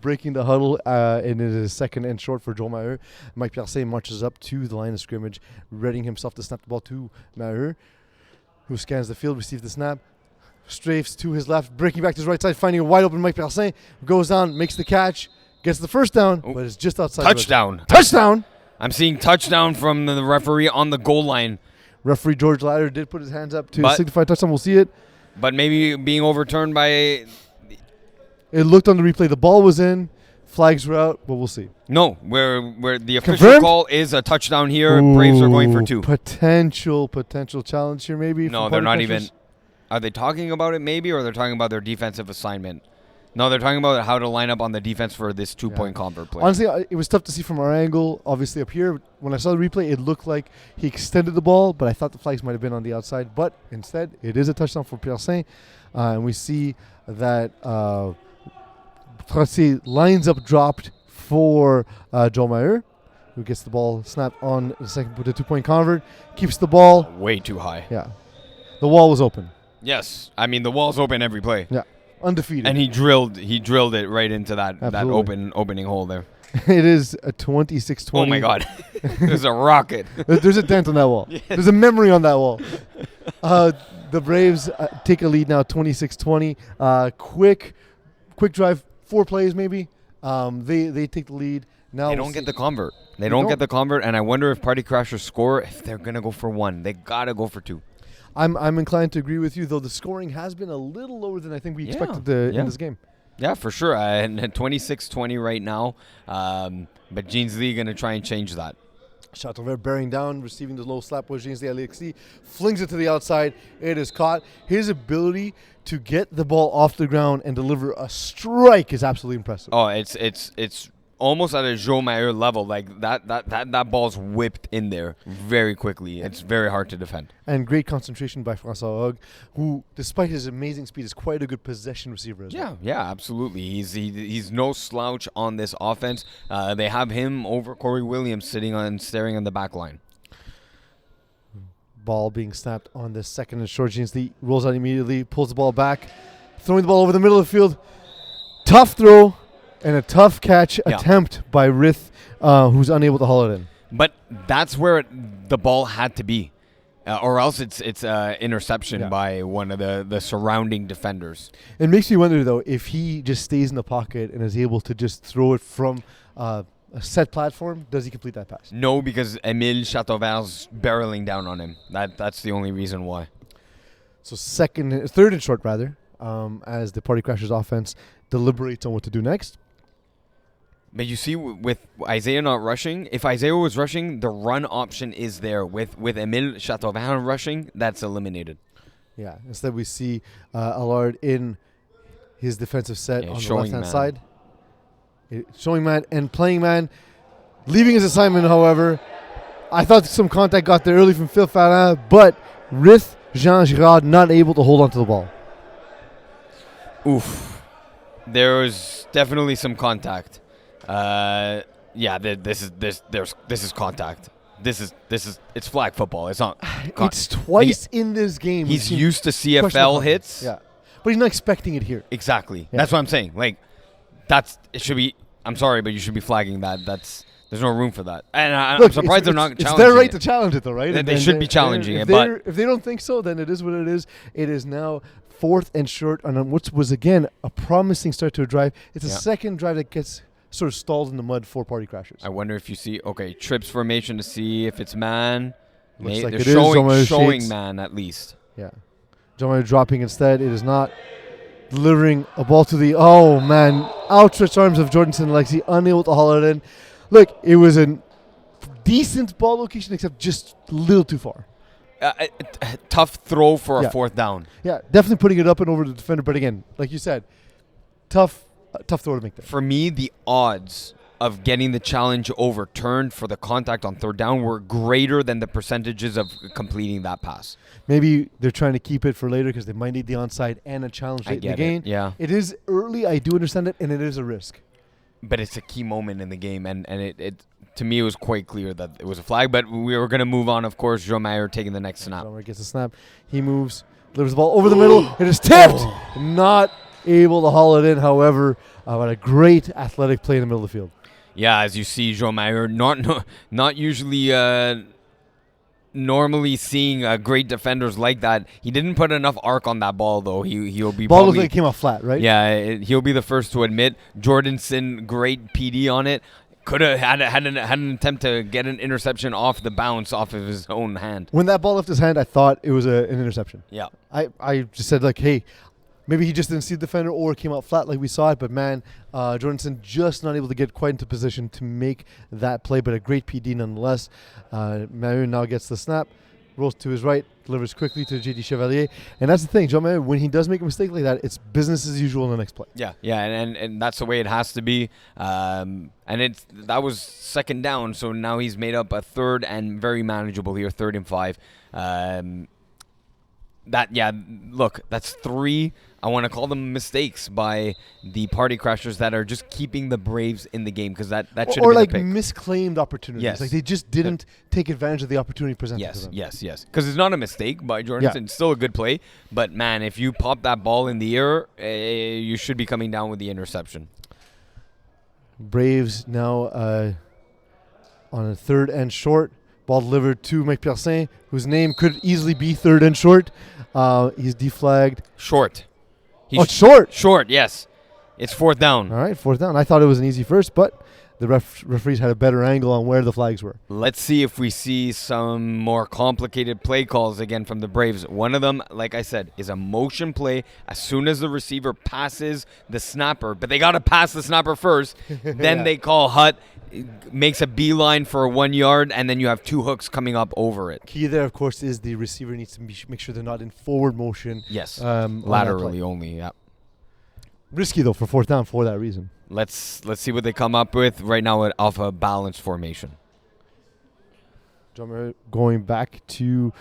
Breaking the huddle, and it is second and short for Joe Maheu. Mike Piercin marches up to the line of scrimmage, readying himself to snap the ball to Maheu, who scans the field, receives the snap, strafes to his left, breaking back to his right side, finding a wide open Mike Piercin, goes down, makes the catch, gets the first down, but it's just outside. Touchdown. Touchdown! I'm seeing touchdown from the referee on the goal line. Referee George Ladder did put his hands up to signify touchdown. We'll see it. But maybe being overturned by... It looked on the replay. The ball was in. Flags were out, but we'll see. No, where the official Confirmed? call is a touchdown here. Braves are going for 2. Potential challenge here maybe. No, they're not even... Are they talking about it maybe, or they're talking about their defensive assignment? No, they're talking about how to line up on the defense for this 2-point convert play. Honestly, it was tough to see from our angle. Obviously, up here, when I saw the replay, it looked like he extended the ball, but I thought the flags might have been on the outside. But instead, it is a touchdown for Piercin. And we see that Trottier lines up dropped for Joel Meyer, who gets the ball snapped on the second with a 2-point convert, keeps the ball. Way too high. Yeah. The wall was open. Yes. I mean, the wall's open every play. Yeah. Undefeated. And he drilled it right into that Absolutely. opening hole there. It is a 26-20. Oh my God. There's a rocket. There's a dent on that wall. Yes. There's a memory on that wall. The Braves take a lead now, 26-20. Quick drive, 4 plays maybe. They take the lead. Now They don't get the convert. They don't get the convert, and I wonder if Party Crashers score if they're going to go for 1. They got to go for 2. I'm inclined to agree with you, though the scoring has been a little lower than I think we expected in this game. Yeah, for sure. And 26-20 right now. But Jeans Lee going to try and change that. Chateauver bearing down, receiving the low slap with Jeans Lee. Alexis flings it to the outside. It is caught. His ability to get the ball off the ground and deliver a strike is absolutely impressive. Oh, it's almost at a Joe Meyer level. Like that ball's whipped in there very quickly. It's very hard to defend. And great concentration by François Hogg, who, despite his amazing speed, is quite a good possession receiver as well. Yeah, absolutely. He's no slouch on this offense. They have him over Corey Williams staring on the back line. Ball being snapped on the second and short. Jeans Lee rolls out immediately, pulls the ball back, throwing the ball over the middle of the field. Tough throw and a tough catch attempt by Rith, who's unable to haul it in. But that's where the ball had to be. Or else it's interception by one of the surrounding defenders. It makes me wonder, though, if he just stays in the pocket and is able to just throw it from a set platform, does he complete that pass? No, because Emile Chateauvert's barreling down on him. That's the only reason why. So third and short, rather, as the Party Crashers offense deliberates on what to do next. But you see, with Isaiah not rushing, if Isaiah was rushing, the run option is there. With Emile Chateauvert rushing, that's eliminated. Yeah. Instead, we see Allard in his defensive set on the left-hand side. Showing man and playing man. Leaving his assignment, however. I thought some contact got there early from Phil Farah, but Rith Jean Girard not able to hold on to the ball. Oof. There was definitely some contact. This is contact. It's flag football. It's not. It's twice in this game. He's used to CFL hits. Yeah, but he's not expecting it here. Exactly. Yeah. That's what I'm saying. Like, it should be. I'm sorry, but you should be flagging that. There's no room for that. And I'm surprised they're not challenging it. It's their right to challenge it, though, right? They should be challenging it. But if they don't think so, then it is what it is. It is now 4th and short on what was, again, a promising start to a drive. It's a second drive that gets sort of stalled in the mud for Party Crashers. I wonder if you see, trips formation to see if it's man. Looks like they're it is. showing man at least. Yeah. John dropping instead. It is not. Delivering a ball to the, outstretched arms of Jordanson Alexi, unable to haul it in. Look, it was a decent ball location, except just a little too far. Tough throw for a 4th down. Yeah, definitely putting it up and over the defender. But again, like you said, tough throw to make there. For me, the odds of getting the challenge overturned for the contact on 3rd down were greater than the percentages of completing that pass. Maybe they're trying to keep it for later because they might need the onside and a challenge late in the game. Yeah. It is early. I do understand it, and it is a risk. But it's a key moment in the game, and it to me, it was quite clear that it was a flag. But we were going to move on, of course. Joe Meyer taking the next snap. Joe Meyer gets a snap. He moves, delivers the ball over the middle. It is tipped. Not able to haul it in, however. But a great athletic play in the middle of the field. Yeah, as you see, Joe Meyer not usually normally seeing great defenders like that. He didn't put enough arc on that ball, though. He'll be ball looked like it came out flat, right? Yeah, he'll be the first to admit. Jordanson, great PD on it. Could have had an attempt to get an interception off the bounce off of his own hand. When that ball left his hand, I thought it was an interception. Yeah. I just said, like, hey, maybe he just didn't see the defender or it came out flat like we saw it. But, man, Jordanson just not able to get quite into position to make that play. But a great PD nonetheless. Mayu now gets the snap, rolls to his right, delivers quickly to J.D. Chevalier. And that's the thing, Jean Mayu, when he does make a mistake like that, it's business as usual in the next play. Yeah, and that's the way it has to be. And that was 2nd down, so now he's made up a 3rd and very manageable here, 3rd and 5. Look, that's 3. I want to call them mistakes by the Party Crashers that are just keeping the Braves in the game because that should have been or like a pick. misclaimed opportunities. Yes. Like they just didn't take advantage of the opportunity presented to them. Yes. Because it's not a mistake by Jordanson. It's still a good play. But, man, if you pop that ball in the air, you should be coming down with the interception. Braves now on a 3rd and short. Ball delivered to Mike Piercin, whose name could easily be 3rd and short. He's deflagged. Short. It's short. Short, yes. It's 4th down. All right, 4th down. I thought it was an easy first, but the referees had a better angle on where the flags were. Let's see if we see some more complicated play calls again from the Braves. One of them, like I said, is a motion play as soon as the receiver passes the snapper. But they got to pass the snapper first. Then they call Hutt, makes a beeline for 1 yard, and then you have 2 hooks coming up over it. Key there, of course, is the receiver needs to make sure they're not in forward motion. Yes, laterally only, yeah. Risky, though, for 4th down for that reason. Let's see what they come up with right now off a balanced formation. Drummer going back to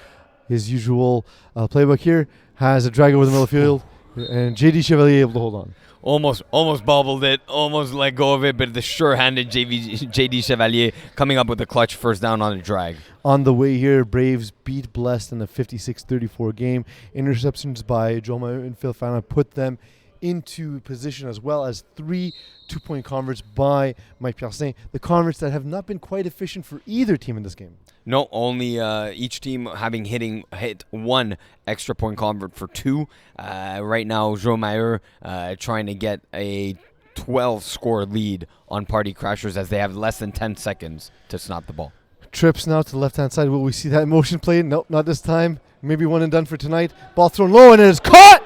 his usual playbook here. Has a drag over the middle of the field, and J.D. Chevalier able to hold on. Almost bobbled it, almost let go of it, but the sure-handed J.D. Chevalier coming up with a clutch 1st down on a drag. On the way here, Braves beat Blessed in a 56-34 game. Interceptions by Joe Maheu and Phil Fana put them into position, as well as 3 2-point converts by Mike Piercin. The converts that have not been quite efficient for either team in this game. No, only each team having hit 1 extra point convert for 2. Right now, Joe Maheu trying to get a 12-score lead on Party Crashers as they have less than 10 seconds to snap the ball. Trips now to the left-hand side. Will we see that motion play? Nope, not this time. Maybe one and done for tonight. Ball thrown low, and it is caught!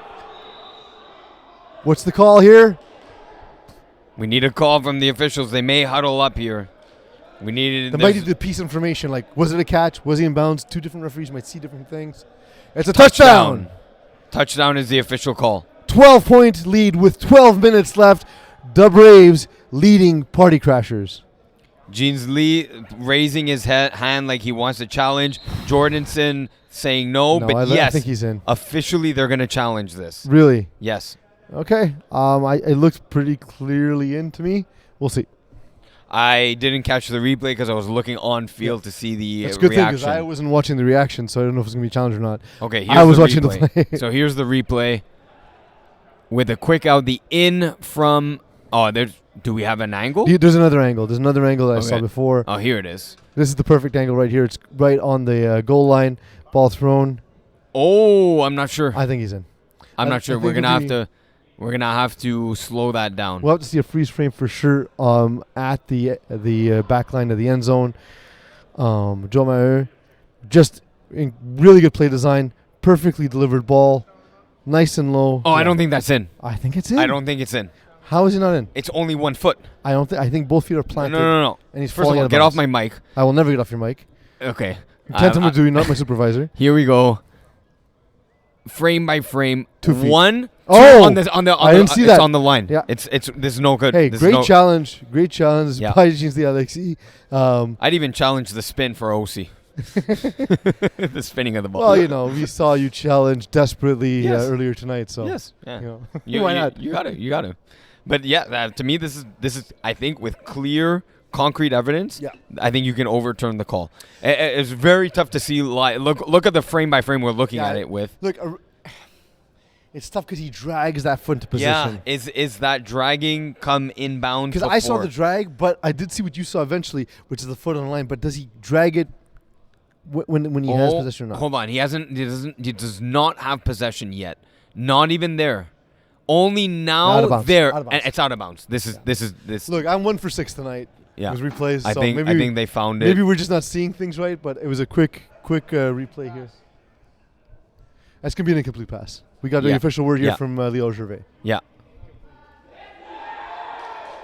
What's the call here? We need a call from the officials. They may huddle up here. We needed. They might need the piece of information, like, was it a catch? Was he in bounds? 2 different referees might see different things. It's a touchdown. Touchdown is the official call. 12-point lead with 12 minutes left. The Braves leading Party Crashers. Jeans Lee raising his hand like he wants to challenge. Jordanson saying no, but yes, I think he's in. Officially, they're going to challenge this. Really? Yes. Okay. It looked pretty clearly in to me. We'll see. I didn't catch the replay because I was looking on field to see the That's a good reaction. thing because I wasn't watching the reaction, so I don't know if it's going to be challenged or not. Okay, I was watching the play. So here's the replay with a quick out. The in from do we have an angle? There's another angle. There's another angle that I saw before. Oh, here it is. This is the perfect angle right here. It's right on the goal line. Ball thrown. Oh, I'm not sure. I think he's in. I'm not sure. We're gonna have to slow that down. We'll have to see a freeze frame for sure. At the back line of the end zone. Joe Maheu, just in really good play design, perfectly delivered ball, nice and low. Oh, yeah. I don't think that's in. I think it's in. I don't think it's in. How is he not in? It's only 1 foot. I think both feet are planted. No. And he's First of all, get off my mic. I will never get off your mic. Okay. You can't tell me to do. You're not my supervisor. Here we go. Frame by frame. 2 feet. 1. Oh, on the I didn't see that. It's on the line. Yeah. This is no good. Hey, great challenge. Great challenge. Yeah. By Jeans Alexis. I'd even challenge the spin for OC. The spinning of the ball. Well, we saw you challenge desperately earlier tonight. So yes, yeah. Why not? You got to. But yeah, to me, this is I think with clear, concrete evidence. Yeah. I think you can overturn the call. It's very tough to see. Look at the frame by frame we're looking at it with. Look, it's tough because he drags that foot into position. Yeah, is that dragging come inbound? Because I saw the drag, but I did see what you saw eventually, which is the foot on the line. But does he drag it when he has possession or not? Hold on, he does not have possession yet. Not even there. Only now there, and it's out of bounds. This is. Look, I'm 1 for 6 tonight. Yeah, it was replays. I think they found it. Maybe we're just not seeing things right, but it was a quick replay here. That's gonna be an incomplete pass. We got the official word here from Leo Gervais. Yeah.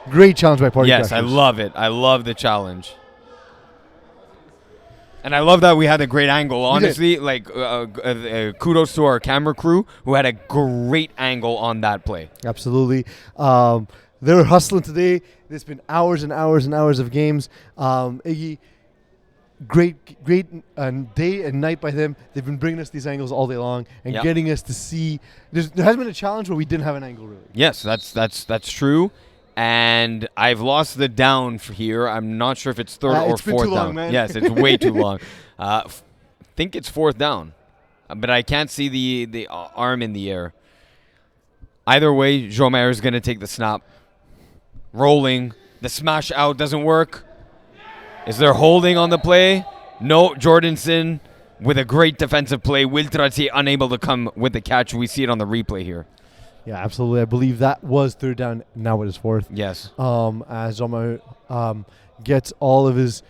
Great challenge by Party Crashers. Yes, I love it. I love the challenge. And I love that we had a great angle. Honestly, kudos to our camera crew who had a great angle on that play. Absolutely. They're hustling today. There's been hours and hours and hours of games. Iggy, great day and night by them. They've been bringing us these angles all day long and getting us to see. There hasn't been a challenge where we didn't have an angle, really. Yes, that's true. And I've lost the down here. I'm not sure if it's third or it's been fourth too long, down. man. Yes, it's way too long. Think it's fourth down, but I can't see the arm in the air. Either way, Jomaire is going to take the snap. Rolling. The smash out doesn't work. Is there holding on the play? No. Jordanson with a great defensive play. Will Trottier unable to come with the catch. We see it on the replay here. Yeah, absolutely. I believe that was third down. Now it is fourth. Yes. As Zoma gets all of his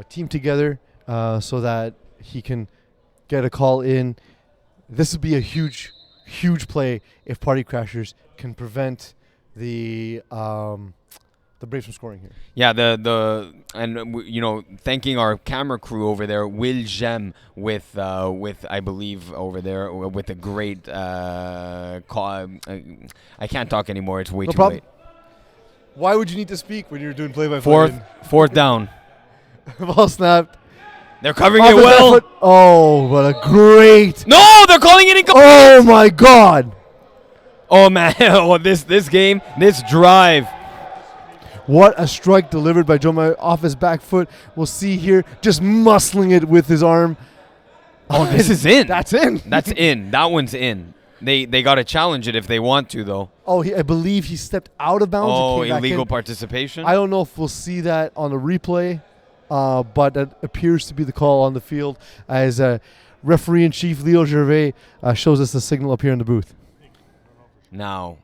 team together so that he can get a call in. This would be a huge play if Party Crashers can prevent the Braves from scoring here. Yeah, thanking our camera crew over there, Will Jem with I believe over there with a great call. I can't talk anymore. It's way too late. Why would you need to speak when you're doing play-by-play? Fourth down. Ball snapped. They're covering it well. Oh, what a great! No, they're calling it incomplete. Oh my God! Oh man! Oh, this game, this drive. What a strike delivered by Joma off his back foot. We'll see here, just muscling it with his arm. Oh, this is in. That's in. That's in. That one's in. They got to challenge it if they want to, though. Oh, I believe he stepped out of bounds. Oh, and came illegal back in. participation? I don't know if we'll see that on the replay, but that appears to be the call on the field as referee-in-chief Leo Gervais shows us the signal up here in the booth. Now.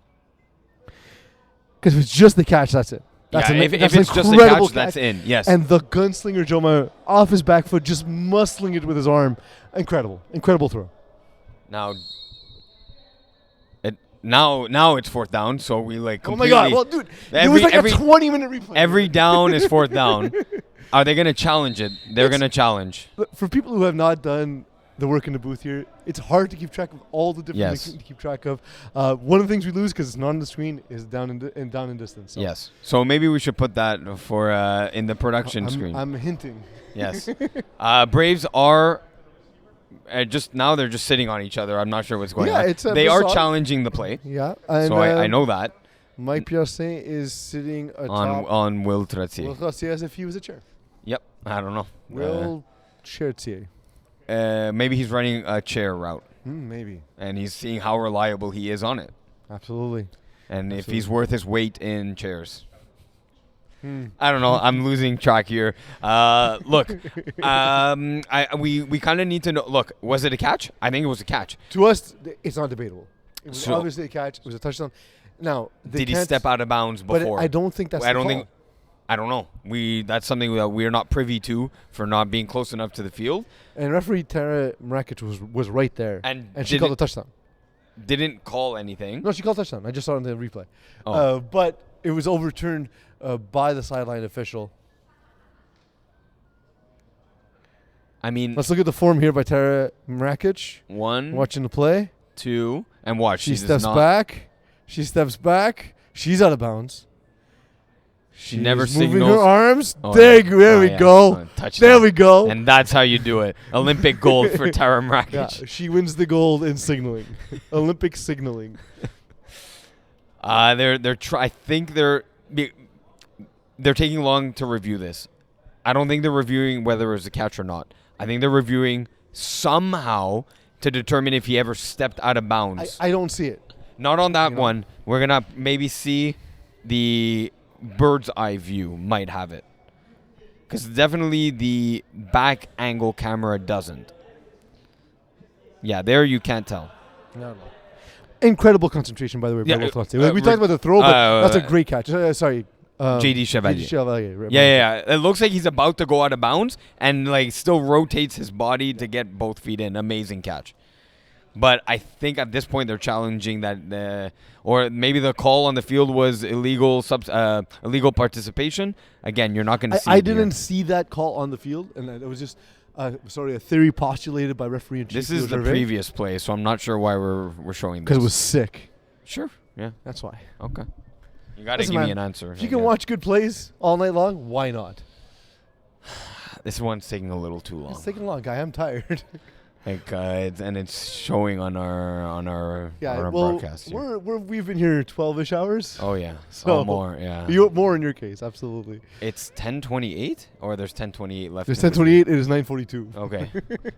Because if it's just the catch, that's it. That's if it's just a catch, that's in. Yes. And the gunslinger Joma off his back foot, just muscling it with his arm. Incredible throw. Now it's fourth down, so we completely. Oh my God! Well, dude, it was like a 20-minute replay. Every down is fourth down. Are they going to challenge it? They're going to challenge. For people who have not done the work in the booth here, it's hard to keep track of all the different things to keep track of. One of the things we lose because it's not on the screen is down in distance. So. Yes. So maybe we should put that for in the production screen. I'm hinting. Yes. Braves are just now they're just sitting on each other. I'm not sure what's going on. They are challenging the play. Yeah. And, so I know that. Mike Piassin is sitting atop on Will Trottier. Will Trottier as if he was a chair. Yep. I don't know. Will Trottier. Maybe he's running a chair route. Maybe. And he's seeing how reliable he is on it. Absolutely. And if he's worth his weight in chairs. I don't know. I'm losing track here. Look, we kind of need to know. Look, was it a catch? I think it was a catch. To us, it's not debatable. It was obviously a catch. It was a touchdown. Now, did he step out of bounds before? But I don't think that's the call. I don't know. That's something that we're not privy to for not being close enough to the field. And referee Tara Mrakic was right there. And she called a touchdown. Didn't call anything. No, she called a touchdown. I just saw it on the replay. Oh. But it was overturned by the sideline official. I mean, let's look at the form here by Tara Mrakic. One. Watching the play. Two. And watch. She steps back. She steps back. She's out of bounds. She never moving signals. Her arms. There we go. There we go. And that's how you do it. Olympic gold for Tara Mrakic. Yeah, she wins the gold in signaling. Olympic signaling. I think they're taking long to review this. I don't think they're reviewing whether it was a catch or not. I think they're reviewing somehow to determine if he ever stepped out of bounds. I don't see it. Not on that one. We're going to maybe see the bird's eye view might have it. Because definitely the back angle camera doesn't. Yeah, there you can't tell. No. Incredible concentration, by the way. Yeah, we talked about the throw, but that's a great catch. Sorry. JD Chevalier. JD Chevalier. Yeah. It looks like he's about to go out of bounds and still rotates his body to get both feet in. Amazing catch. But I think at this point they're challenging that, or maybe the call on the field was illegal participation. Again, you're not going to see. I didn't see that call on the field, and it was just a theory postulated by referee. This is the previous play, so I'm not sure why we're showing this. Because it was sick. Sure. Yeah. That's why. Okay. You got to give me an answer. If you can watch good plays all night long, why not? This one's taking a little too long. It's taking long, guy. I'm tired. It's showing on our broadcast. Here. We've been here 12-ish hours. Oh yeah, So more. Yeah, more in your case, absolutely. It's 10:28, or there's 10:28 left. There's 10:28. It is 9:42. Okay,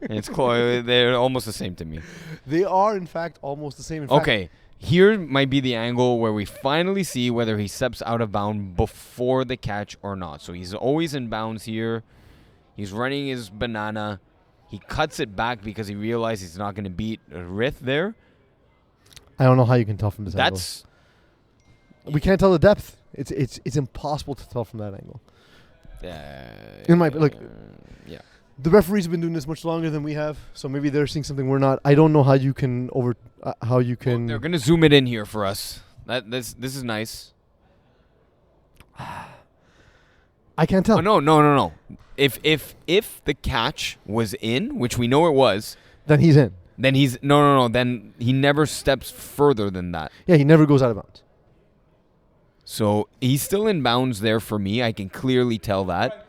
it's close. They're almost the same to me. They are, in fact, almost the same. Okay, here might be the angle where we finally see whether he steps out of bounds before the catch or not. So he's always in bounds here. He's running his banana. He cuts it back because he realized he's not going to beat Rith there. I don't know how you can tell from this angle. We can't tell the depth. It's impossible to tell from that angle. Yeah. The referees have been doing this much longer than we have, so maybe they're seeing something we're not. I don't know how you can Well, they're going to zoom it in here for us. This is nice. I can't tell. Oh, no. If the catch was in, which we know it was, then he's in. Then he's no. Then he never steps further than that. Yeah, he never goes out of bounds. So he's still in bounds there for me. I can clearly tell that.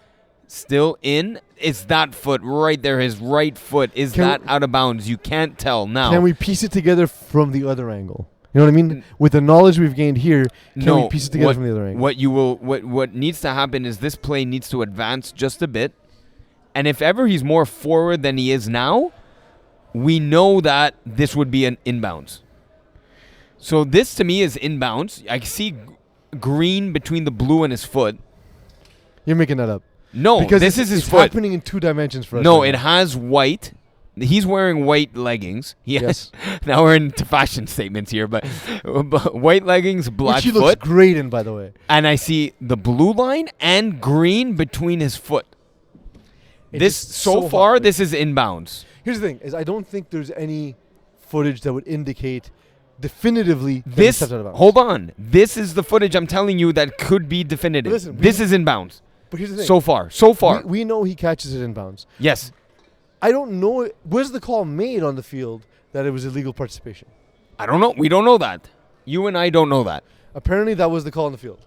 Still in. It's that foot right there. His right foot is out of bounds. You can't tell now. Can we piece it together from the other angle? You know what I mean? With the knowledge we've gained here, can we piece it together from the other angle? What needs to happen is this play needs to advance just a bit. And if ever he's more forward than he is now, we know that this would be an inbounds. So this to me is inbounds. I see green between the blue and his foot. You're making that up. No, because this is his it's foot. Happening in 2 dimensions for us. No, it has white. He's wearing white leggings. Yes. Now we're into fashion statements here, but white leggings, black Which he foot. looks great in, by the way. And I see the blue line and green between his foot. So far, this is inbounds. Here's the thing: is I don't think there's any footage that would indicate definitively that he stepped out of bounds. Hold on. This is the footage I'm telling you that could be definitive. Listen, this is inbounds. But here's the thing: so far, we know he catches it inbounds. Yes. I don't know. Was the call made on the field that it was illegal participation? I don't know. We don't know that. You and I don't know that. Apparently, that was the call on the field.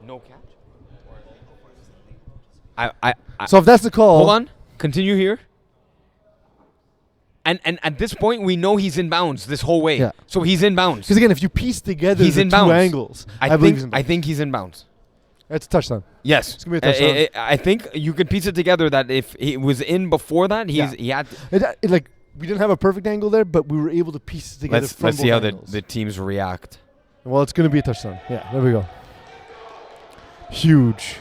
No catch. So if that's the call, hold on. Continue here. And at this point, we know he's in bounds this whole way. Yeah. So he's in bounds. Because again, if you piece together he's the in two bounds. angles, I think he's in bounds. That's a touchdown. Yes. It's gonna be a touchdown. I think you could piece it together that if he was in before that, he had. We didn't have a perfect angle there, but we were able to piece it together. Let's see how the teams react. Well, it's going to be a touchdown. Yeah, there we go. Huge.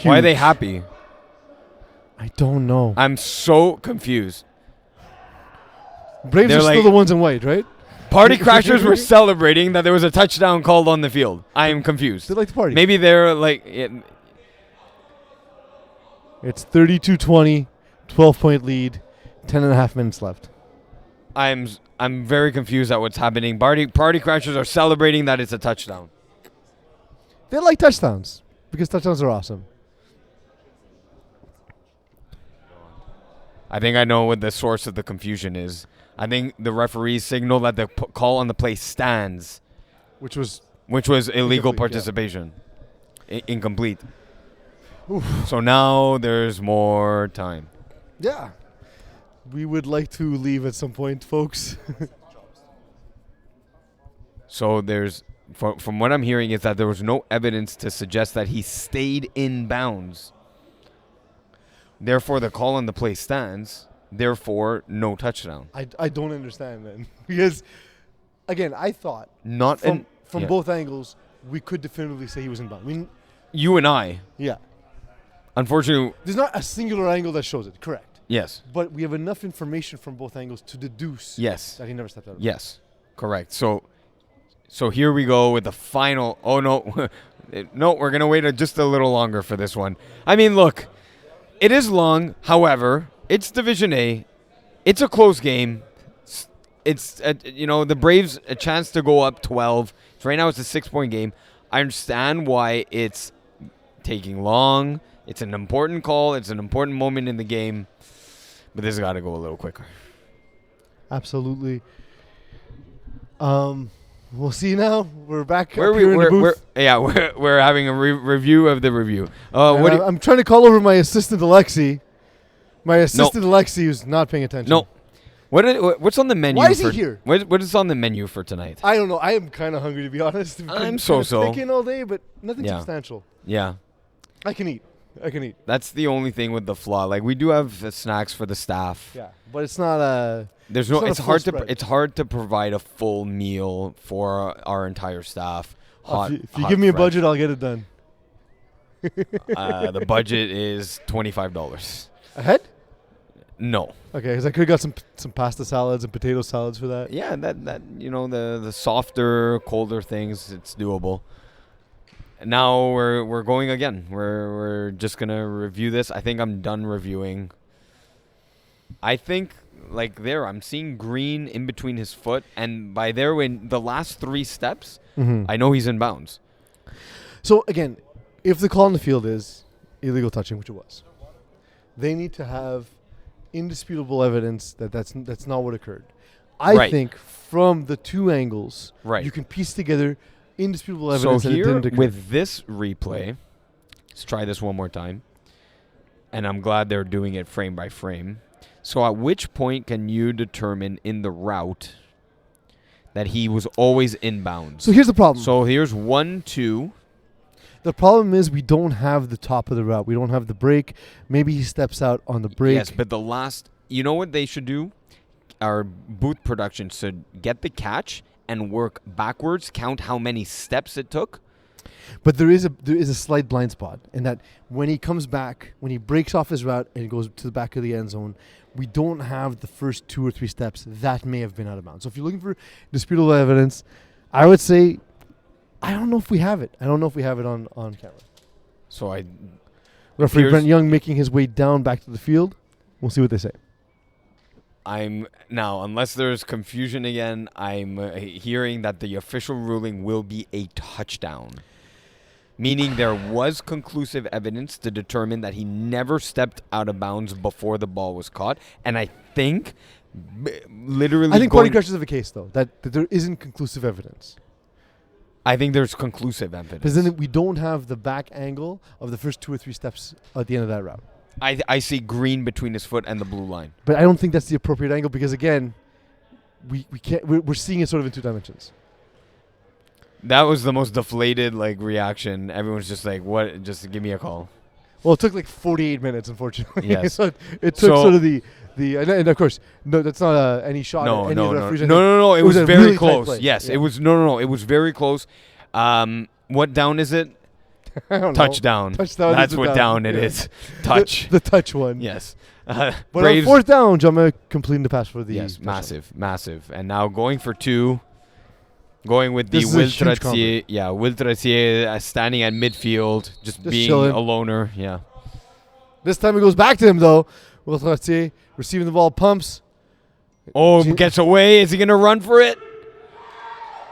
Why are they happy? I don't know. I'm so confused. Braves are still the ones in white, right? Party crashers were celebrating that there was a touchdown called on the field. I am confused. They like to party. Maybe they're like... It's 32-20, 12-point lead, 10.5 minutes left. I'm very confused at what's happening. Party crashers are celebrating that it's a touchdown. They like touchdowns because touchdowns are awesome. I think I know what the source of the confusion is. I think the referees signal that the call on the play stands, which was illegal participation, incomplete. Oof. So now there's more time. Yeah, we would like to leave at some point, folks. So from what I'm hearing is that there was no evidence to suggest that he stayed in bounds. Therefore, the call on the play stands. Therefore, no touchdown. I don't understand then. Because, again, I thought from both angles, we could definitively say he was in bounds. You and I. Yeah. Unfortunately. There's not a singular angle that shows it, correct? Yes. But we have enough information from both angles to deduce that he never stepped out of bounds. Yes, correct. So here we go with the final. Oh, no. No, we're going to wait just a little longer for this one. I mean, look, it is long. However, it's Division A. It's a close game. It's, the Braves a chance to go up 12. So right now it's a 6-point game. I understand why it's taking long. It's an important call. It's an important moment in the game. But this has got to go a little quicker. Absolutely. We'll see now. We're back Where up here in the booth. we're having a review of the review. I'm trying to call over my assistant Alexi. My assistant Alexi who's not paying attention. No. What's on the menu? Why is he here? What is on the menu for tonight? I don't know. I am kind of hungry, to be honest. I'm thinking all day, but nothing substantial. Yeah. I can eat. That's the only thing with the flaw. Like, we do have snacks for the staff. Yeah, but it's not a. It's hard to provide a full meal for our entire staff. If you give me a budget, I'll get it done. The budget is $25 a head. No. Okay, because I could have got some pasta salads and potato salads for that. Yeah, that the softer, colder things, it's doable. Now we're going again. We're just gonna review this. I think I'm done reviewing. I think I'm seeing green in between his foot, and by there, in the last 3 steps, I know he's in bounds. So again, if the call on the field is illegal touching, which it was, they need to have indisputable evidence that's not what occurred. I think from the 2 angles, you can piece together indisputable evidence that it didn't occur. With this replay, let's try this one more time. And I'm glad they're doing it frame by frame. So at which point can you determine in the route that he was always inbound? So here's the problem. So here's 1, 2. The problem is we don't have the top of the route. We don't have the break. Maybe he steps out on the break. Yes, but you know what they should do? Our booth production should get the catch and work backwards, count how many steps it took. But there is a slight blind spot in that when he comes back, when he breaks off his route and goes to the back of the end zone, we don't have the first 2 or 3 steps that may have been out of bounds. So if you're looking for disputable evidence, I would say I don't know if we have it. I don't know if we have it on camera. So Referee Brent Young making his way down back to the field. We'll see what they say. Unless there's confusion again, I'm hearing that the official ruling will be a touchdown. Meaning there was conclusive evidence to determine that he never stepped out of bounds before the ball was caught. And I think Party Crushers have a case, though, that there isn't conclusive evidence. I think there's conclusive evidence. Because then we don't have the back angle of the first 2 or 3 steps at the end of that route. I see green between his foot and the blue line. But I don't think that's the appropriate angle because, again, we can't. We're seeing it sort of in 2 dimensions. That was the most deflated reaction. Everyone's just like, "What? Just give me a call." Well, it took 48 minutes, unfortunately. Yes. So it took sort of the and of course, no, that's not any shot. No. It was very really close. Yes, it was. No. It was very close. What down is it? I don't Touchdown. know. Touchdown. That's what down it is. Touch. The touch one. Yes. But on 4th down, Jama completing the pass for the. Yes, massive. And now going for 2. Going with this the Will Tratier. Yeah, Will Tratier standing at midfield, just being chilling. a loner. Yeah. This time it goes back to him, though. Will Tratier receiving the ball, pumps. Gets away. Is he going to run for it?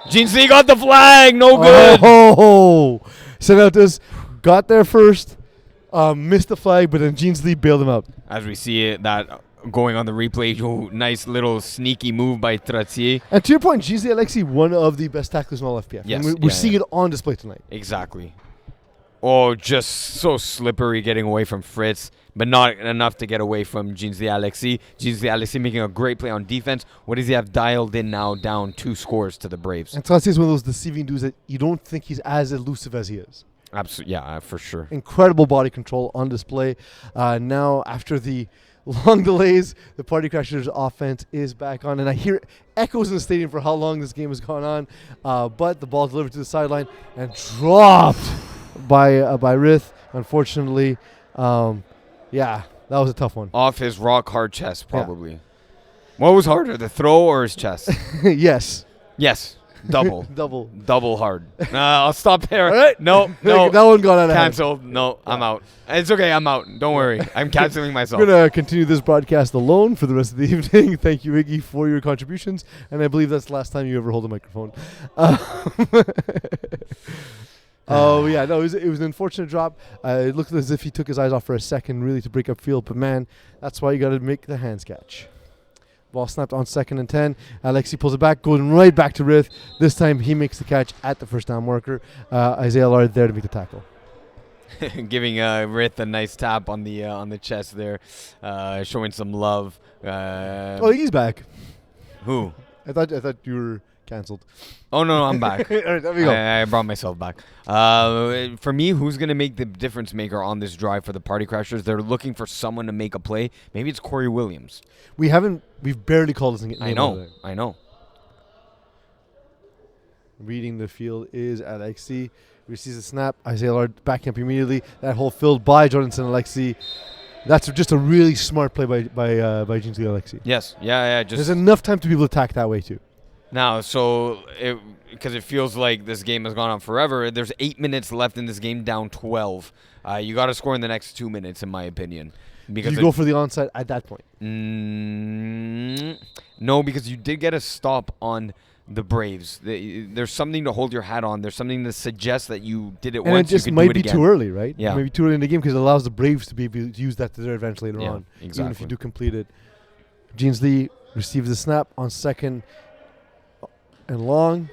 Jeans Lee got the flag. No good. Oh, Senators got there first, missed the flag, but then Jeans Lee bailed him out. As we see it, that going on the replay, nice little sneaky move by Tratier. And to your point, Jeans Lee Alexi, one of the best tacklers in all FPF. Yes, and we're seeing it on display tonight. Exactly. Oh, just so slippery getting away from Fritz, but not enough to get away from Jeans Lee Alexi. Jeans Lee Alexi making a great play on defense. What does he have dialed in now? Down 2 scores to the Braves. And Tratier is one of those deceiving dudes that you don't think he's as elusive as he is. Absolutely, yeah, for sure. Incredible body control on display. Now, after the long delays, the Party Crashers offense is back on. And I hear echoes in the stadium for how long this game has gone on. But the ball delivered to the sideline and dropped by Rith, unfortunately. Yeah, that was a tough one. Off his rock-hard chest, probably. Yeah. What was harder, the throw or his chest? Yes. Double. Double hard. I'll stop there. All right. No. That one got out of hand. Canceled. No, I'm out. It's okay. I'm out. Don't worry. I'm canceling myself. We're going to continue this broadcast alone for the rest of the evening. Thank you, Iggy, for your contributions. And I believe that's the last time you ever hold a microphone. Oh, yeah. No, it was an unfortunate drop. It looked as if he took his eyes off for a second, really, to break up field. But, man, that's why you got to make the hands catch. Ball snapped on 2nd and 10. Alexi pulls it back, going right back to Rith. This time he makes the catch at the first down marker. Isaiah Lard there to make the tackle. Giving Rith a nice tap on the chest there, showing some love. He's back. Who? I thought you were cancelled. Oh no, I'm back. All right, there we go. I brought myself back. For me, who's gonna make the difference maker on this drive for the Party Crashers? They're looking for someone to make a play. Maybe it's Corey Williams. We've barely called this. I know. Reading the field is Alexi. Receives the snap. Isaiah Lard backing up immediately. That hole filled by Jonathan Alexi. That's just a really smart play by Jinsley Alexi. Yes. Yeah. There's enough time to be able to attack that way too. Now, because it feels like this game has gone on forever. There's 8 minutes left in this game, down 12. You got to score in the next 2 minutes, in my opinion. Because you go for the onside at that point. No, because you did get a stop on the Braves. There's something to hold your hat on. There's something to suggest that you did it and once. It just might be too early, right? Yeah. Maybe too early in the game because it allows the Braves to be able to use that to their advantage later on. Exactly. Even if you do complete it. Jinsley receives the snap on 2nd and long.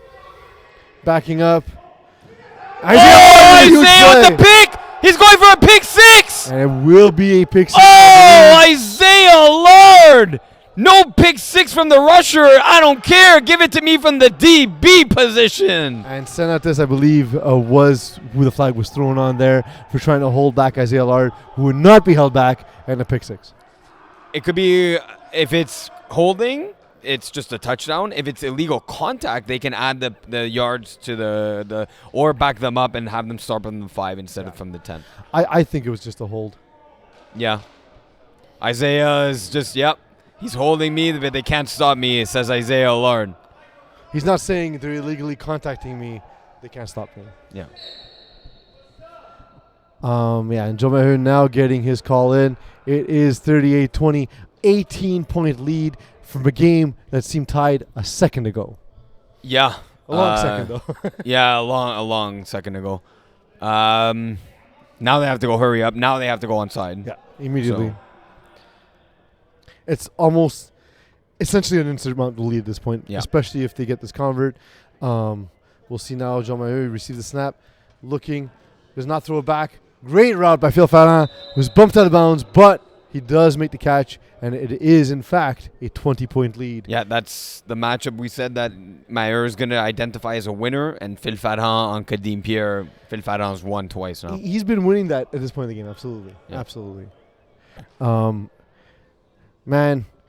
Backing up. Isaiah with the pick! He's going for a pick 6! And it will be a pick 6. Oh, Isaiah Lard! No pick 6 from the rusher. I don't care. Give it to me from the DB position. And Senatus, I believe, was who the flag was thrown on there for trying to hold back Isaiah Lard, who would not be held back, and a pick 6. It could be, if it's holding, it's just a touchdown. If it's illegal contact, they can add the yards to the or back them up and have them start from the 5 instead of from the 10. I think it was just a hold. Yeah. Isaiah is just, he's holding me, but they can't stop me, it says Isaiah Lard. He's not saying they're illegally contacting me. They can't stop me. Yeah. And Joe Mahon now getting his call in. It is 38-20, 18-point lead from a game that seemed tied a second ago. Yeah. A long second, though. Yeah, a long second ago. Now they have to go hurry up. Now they have to go onside. Yeah, immediately. It's almost essentially an insurmountable lead at this point, especially if they get this convert. We'll see now. Jean Maheu receives the snap, looking, does not throw it back. Great route by Phil Farran, who's bumped out of bounds, but he does make the catch, and it is, in fact, a 20-point lead. Yeah, that's the matchup we said that Maheu is going to identify as a winner, and Phil Farran on Kadim Pierre. Phil Farran's won twice now. He's been winning that at this point in the game, absolutely. Yeah. Absolutely.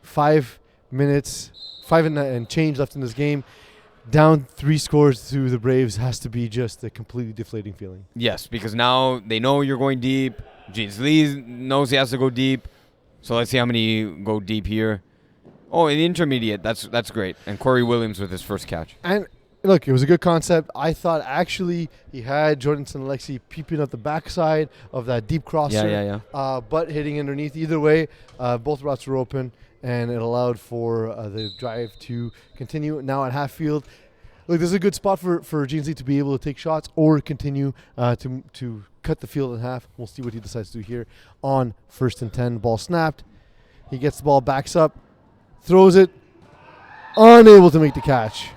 5 minutes, 5 and change left in this game. Down 3 scores to the Braves has to be just a completely deflating feeling. Yes, because now they know you're going deep. Jeans Lee knows he has to go deep. So let's see how many go deep here. Oh, in the intermediate, that's great. And Corey Williams with his first catch. And look, it was a good concept. I thought actually he had Jordan Alexi peeping up the backside of that deep crosser. But hitting underneath. Either way, both routes were open, and it allowed for the drive to continue. Now at half field, look, this is a good spot for Jeansley to be able to take shots or continue to cut the field in half. We'll see what he decides to do here on 1st and 10. Ball snapped. He gets the ball, backs up, throws it, unable to make the catch.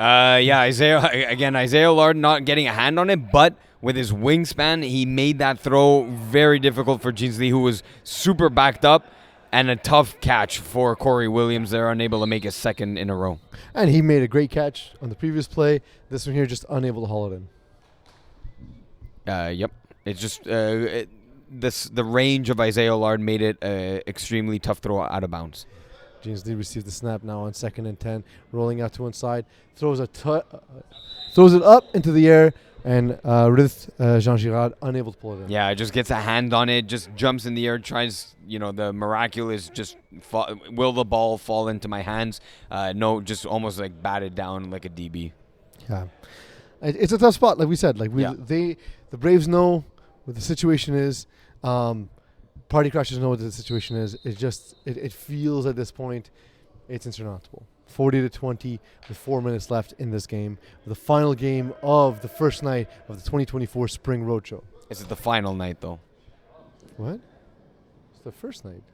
Isaiah Lard not getting a hand on it, but with his wingspan, he made that throw very difficult for Jeansley, who was super backed up, and a tough catch for Corey Williams there, unable to make a second in a row. And he made a great catch on the previous play. This one here, just unable to haul it in. Yep. It's just the range of Isaiah Lard made it extremely tough throw out of bounds. Jeansley received the snap now on 2nd and 10, rolling out to one side, throws it up into the air, and Jean Girard unable to pull it in. Yeah, just gets a hand on it, just jumps in the air, tries, the miraculous, just will the ball fall into my hands? No, just almost like batted down like a DB. Yeah. It's a tough spot, like we said. The Braves know what the situation is. Party Crashers know what the situation is. It feels at this point it's insurmountable. 40-20 with 4 minutes left in this game. The final game of the first night of the 2024 Spring Roadshow. Is it the final night, though? What? It's the first night.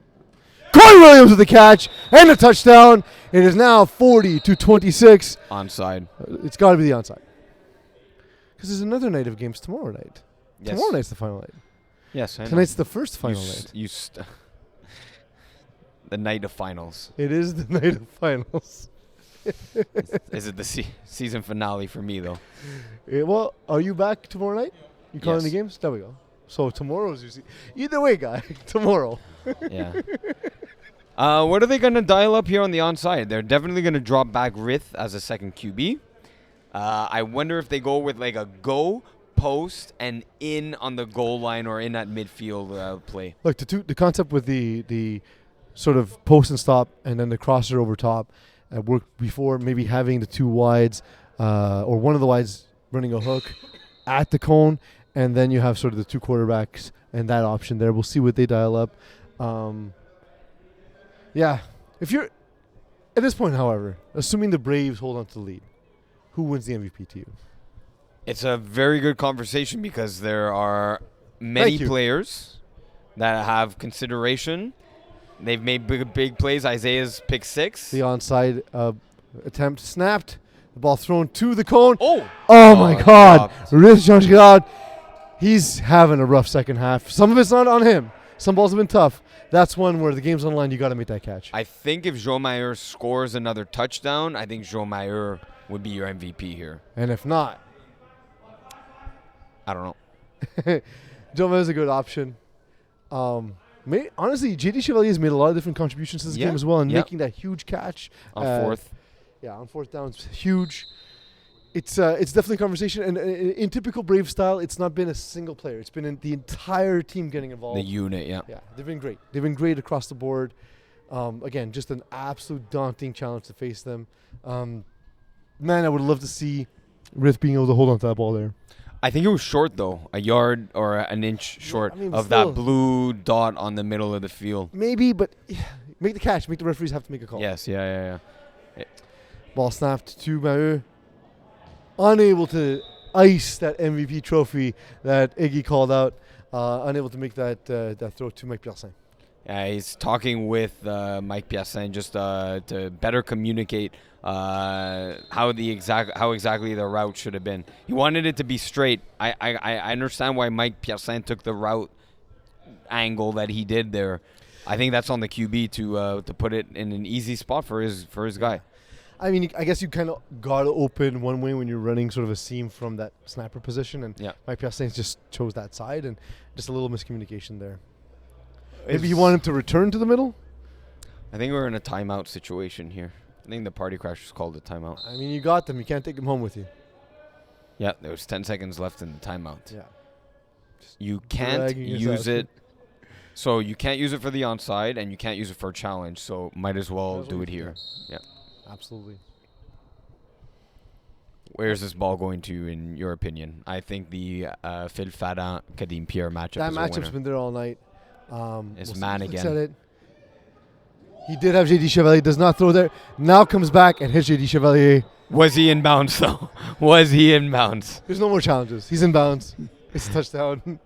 Corey Williams with the catch and a touchdown. It is now 40-26. Onside. It's got to be the onside. Because there's another night of games tomorrow night. Yes. Tomorrow night's the final night. Yes, I know. Tonight's the first final night. The night of finals. It is the night of finals. Is it the season finale for me, though? Well, are you back tomorrow night? You calling the games? There we go. So tomorrow's your either way, guy. Tomorrow. Yeah. What are they going to dial up here on the onside? They're definitely going to drop back Rith as a second QB. I wonder if they go with like a go, post, and in on the goal line or in that midfield play. Look, the concept with the sort of post and stop and then the crosser over top worked before, maybe having the two wides or one of the wides running a hook at the cone, and then you have sort of the two quarterbacks and that option there. We'll see what they dial up. Yeah. If you're at this point, however, assuming the Braves hold on to the lead, who wins the MVP to you? It's a very good conversation because there are many players that have consideration. They've made big plays. Isaiah's pick 6. The onside attempt snapped. The ball thrown to the cone. Oh my God. Rich Jean-Girard, he's having a rough second half. Some of it's not on him. Some balls have been tough. That's one where the game's on the line. You got to make that catch. I think if Joe Mayer scores another touchdown, I think Joe Mayer would be your MVP here. And if not, I don't know. Joe Mayer's a good option. Honestly, JD Chevalier has made a lot of different contributions to this game as well, and making that huge catch on fourth. Yeah, on fourth down, it's huge. It's definitely a conversation, and in typical Brave style, it's not been a single player. It's been the entire team getting involved. The unit, yeah. Yeah, they've been great. They've been great across the board. Again, just an absolute daunting challenge to face them. Man, I would love to see Rith being able to hold on to that ball there. I think it was short, though. A yard or an inch short of that blue dot on the middle of the field. Maybe, but make the catch. Make the referees have to make a call. Yes, yeah. Ball snapped to Maheu. Unable to ice that MVP trophy that Iggy called out. Unable to make that throw to Mike Piercin. Yeah, he's talking with Mike Piercin just to better communicate how exactly the route should have been. He wanted it to be straight. I understand why Mike Piercin took the route angle that he did there. I think that's on the QB to put it in an easy spot for his guy. I mean, I guess you kind of got to open one way when you're running sort of a seam from that snapper position, and Mike Piercin just chose that side, and just a little miscommunication there. Maybe you want him to return to the middle? I think we're in a timeout situation here. I think the Party Crashers called a timeout. I mean, you got them. You can't take them home with you. Yeah, there was 10 seconds left in the timeout. Yeah. You can't use it. So you can't use it for the onside, and you can't use it for a challenge, so might as well do it here. Yeah. Absolutely. Where's this ball going to, in your opinion? I think the Phil Fadin Kadim Pierre matchup that is matchup's been there all night. It's man again. He did have JD Chevalier. Does not throw there. Now comes back and hits JD Chevalier. Was he in bounds, though? Was he in bounds? There's no more challenges. He's in bounds. It's a touchdown.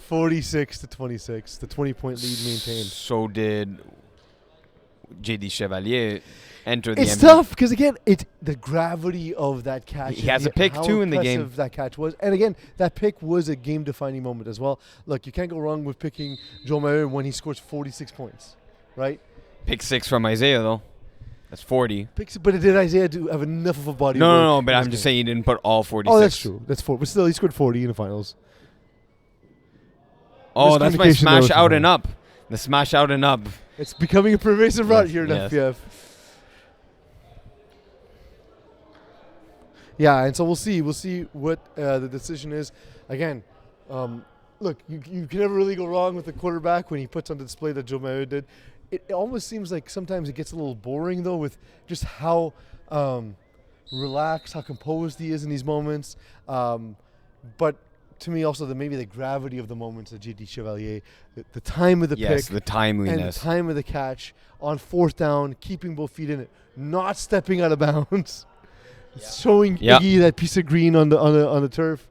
46-26. The 20-point lead maintained. So did JD Chevalier enter the It's MVP. tough because, again, it's the gravity of that catch. He has a pick, too, in the game. How impressive that catch was. And, again, that pick was a game-defining moment as well. Look, you can't go wrong with picking Joe Mayer when he scores 46 points, right? Pick 6 from Isaiah, though. That's 40. But did Isaiah have enough of a body? No, but I'm just saying he didn't put all 46. Oh, that's true. That's 4. But still, he scored 40 in the finals. Oh, that's my smash out and up. The smash out and up. It's becoming a pervasive route here in FPF. Yeah, and so we'll see. We'll see what the decision is. Again, look, you can never really go wrong with the quarterback when he puts on display that Joe Mayo did. It almost seems like sometimes it gets a little boring, though, with just how relaxed, how composed he is in these moments. But to me, also, maybe the gravity of the moments of J.D. Chevalier, the time of the pick. Yes, the timeliness. And the time of the catch on fourth down, keeping both feet in it, not stepping out of bounds. Showing Iggy that piece of green on the turf.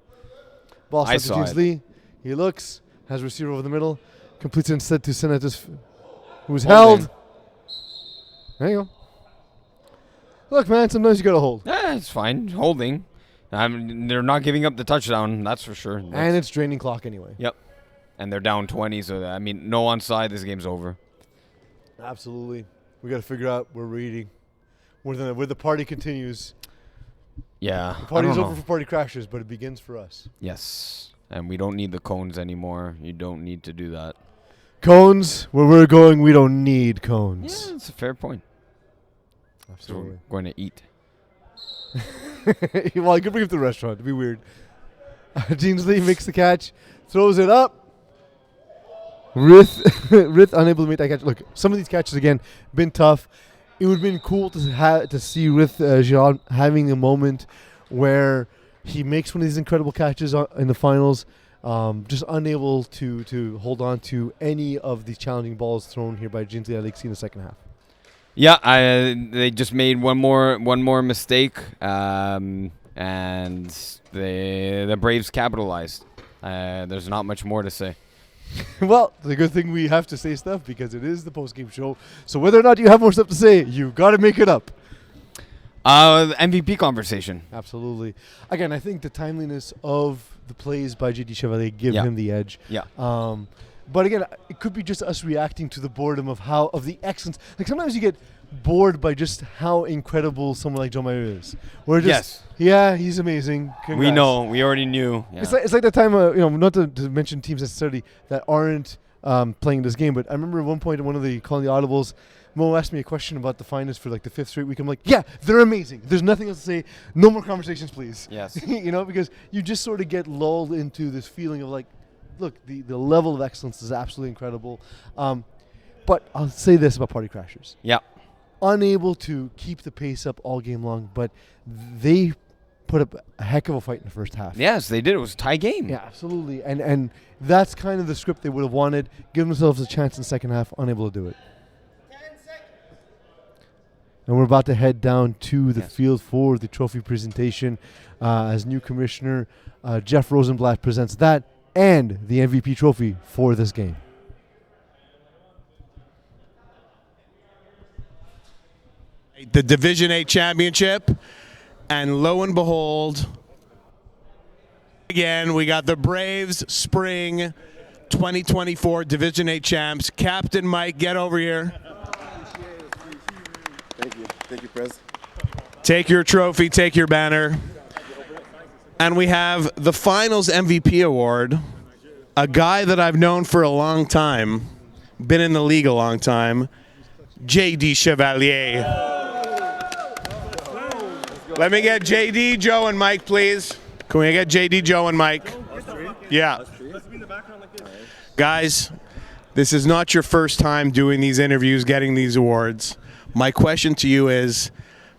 Ball snapped to James Lee. He looks, has receiver over the middle, completes instead to Senatus. who's Holding. held. There you go. Look, man, sometimes you got to hold. Yeah, it's fine. Holding. They're not giving up the touchdown, that's for sure. And it's draining clock anyway. Yep. And they're down 20, so, no onside, this game's over. Absolutely. We got to figure out where we're eating. Where the party continues. Yeah. The party's over for party crashers, but it begins for us. Yes. And we don't need the cones anymore. You don't need to do that. Cones, where we're going, we don't need cones. Yeah, that's a fair point. Absolutely. So we're going to eat. Well, I could bring him to the restaurant. It'd be weird. Jeansley makes the catch, throws it up. Rith unable to make that catch. Look, some of these catches, again, been tough. It would have been cool to see Rith Jean having a moment where he makes one of these incredible catches in the finals, just unable to hold on to any of these challenging balls thrown here by Jeansley Alexis in the second half. Yeah, they just made one more mistake, and the Braves capitalized. There's not much more to say. Well, the good thing we have to say stuff because it is the post-game show. So whether or not you have more stuff to say, you got to make it up. MVP conversation. Absolutely. Again, I think the timeliness of the plays by J.D. Chevalier give him the edge. Yeah. But again, it could be just us reacting to the boredom of the excellence. Like sometimes you get bored by just how incredible someone like Joe Mayer is. We're just, yeah, he's amazing. Congrats. We know. We already knew. Yeah. It's like that time, not to mention teams necessarily that aren't playing this game, but I remember at one point in one of the calling the audibles, Mo asked me a question about the finest for like the 5th straight week. I'm like, yeah, they're amazing. There's nothing else to say. No more conversations, please. Yes. Because you just sort of get lulled into this feeling of like, look, the level of excellence is absolutely incredible. But I'll say this about Party Crashers. Yeah. Unable to keep the pace up all game long, but they put up a heck of a fight in the first half. Yes, they did. It was a tie game. Yeah, absolutely. And that's kind of the script they would have wanted. Give themselves a chance in the second half, unable to do it. 10 seconds. And we're about to head down to the field for the trophy presentation as new commissioner Jeff Rosenblatt presents that and the MVP trophy for this game. The Division 8 championship, and lo and behold, again, we got the Braves Spring 2024 Division 8 champs. Captain Mike, get over here. Thank you, Prez. Take your trophy, take your banner. And we have the Finals MVP award, a guy that I've known for a long time, been in the league a long time, J.D. Chevalier. Let me get J.D., Joe, and Mike, please. Can we get J.D., Joe, and Mike? Yeah. Guys, this is not your first time doing these interviews, getting these awards. My question to you is,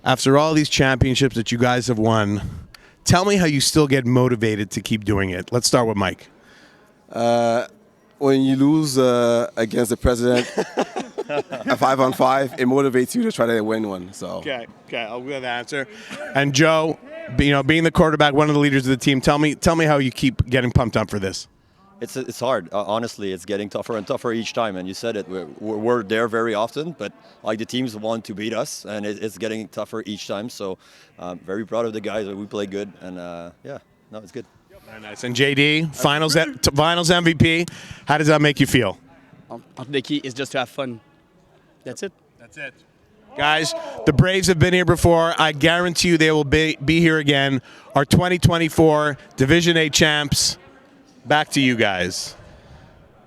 after all these championships that you guys have won, tell me how you still get motivated to keep doing it. Let's start with Mike. When you lose against the president, a 5-on-5, it motivates you to try to win one. So Okay, I'll give the answer. And Joe, being the quarterback, one of the leaders of the team, tell me how you keep getting pumped up for this. It's hard. Honestly, it's getting tougher and tougher each time. And you said it, we're there very often, but like the teams want to beat us, and it's getting tougher each time. So very proud of the guys. We play good, and it's good. Very nice. And JD, finals MVP. How does that make you feel? The key is just to have fun. That's it. That's it. Guys, the Braves have been here before. I guarantee you they will be here again. Our 2024 Division 8 champs. Back to you guys.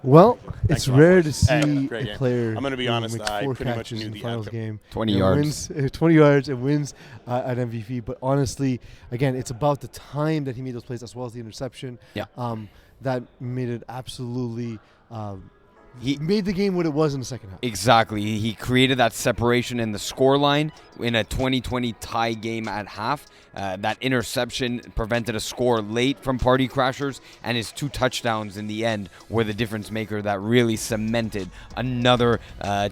Well, it's rare to see great a game. player I'm gonna be who honest, makes I 4 pretty much catches knew in the the finals outcome. game. 20 and yards. Wins, 20 yards and wins at MVP. But honestly, again, it's about the time that he made those plays as well as the interception. Yeah. That made it absolutely He made the game what it was in the second half. Exactly. He created that separation in the scoreline in a 2020 tie game at half. That interception prevented a score late from Party Crashers, and his 2 touchdowns in the end were the difference maker that really cemented another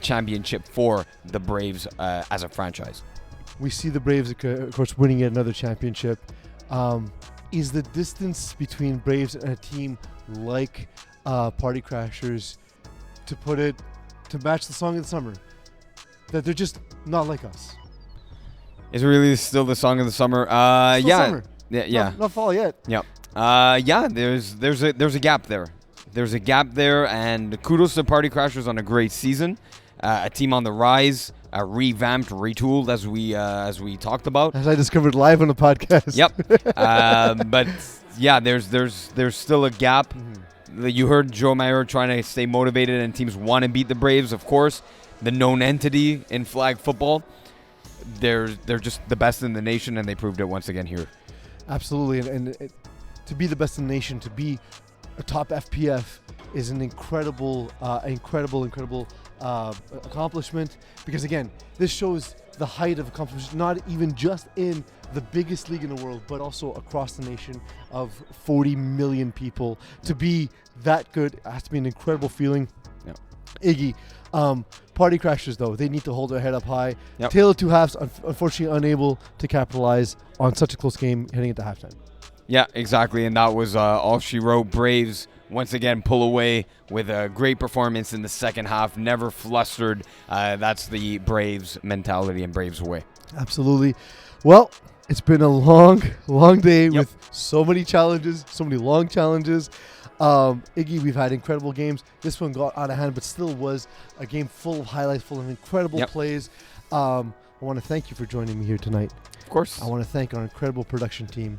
championship for the Braves as a franchise. We see the Braves, of course, winning yet another championship. Is the distance between Braves and a team like Party Crashers, to put it to match the song of the summer, that they're just not like us. Is it really still the song of the summer? Still Yeah. summer. Yeah. Not fall yet. Yep. Yeah. There's a gap there. There's a gap there, and kudos to Party Crashers on a great season. A team on the rise, revamped, retooled, as we talked about. As I discovered live on the podcast. Yep. But yeah, there's still a gap. Mm-hmm. You heard Joe Mayer trying to stay motivated, and teams want to beat the Braves, of course. The known entity in flag football. They're just the best in the nation, and they proved it once again here. Absolutely, and to be the best in the nation, to be a top FPF is an incredible accomplishment. Because again, this shows the height of accomplishment, not even just in the biggest league in the world, but also across the nation of 40 million people. To be that good has to be an incredible feeling. Yep. Iggy, Party Crashers though, they need to hold their head up high. Yep. Tale of two halves, unfortunately unable to capitalize on such a close game heading into halftime. Yeah, exactly, and that was all she wrote. Braves once again pull away with a great performance in the second half. Never flustered. That's the Braves mentality and Braves way. Absolutely. Well, it's been a long day with so many challenges, so many long challenges. Iggy, we've had incredible games. This one got out of hand, but still was a game full of highlights, full of incredible plays. I want to thank you for joining me here tonight. Of course. I want to thank our incredible production team.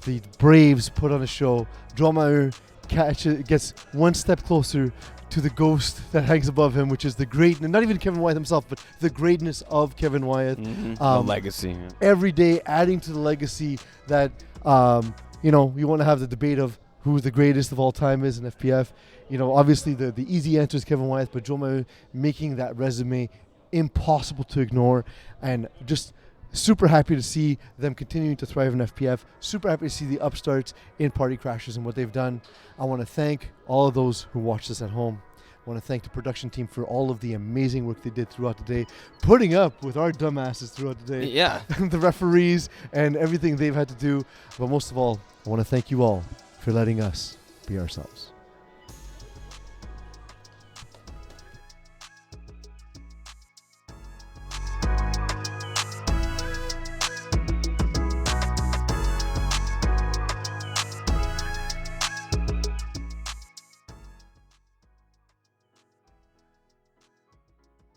The Braves put on a show. Drummer gets one step closer to the ghost that hangs above him, which is the great, not even Kevin Wyeth himself, but the greatness of Kevin Wyeth. The legacy. Yeah. Every day adding to the legacy that, you want to have the debate of who the greatest of all time is in FPF. Obviously the easy answer is Kevin Wyeth, but Joe Mayo making that resume impossible to ignore, and just super happy to see them continuing to thrive in FPF. Super happy to see the upstarts in Party Crashers and what they've done. I want to thank all of those who watched us at home. I want to thank the production team for all of the amazing work they did throughout the day, putting up with our dumbasses throughout the day. Yeah. The referees and everything they've had to do. But most of all, I want to thank you all for letting us be ourselves.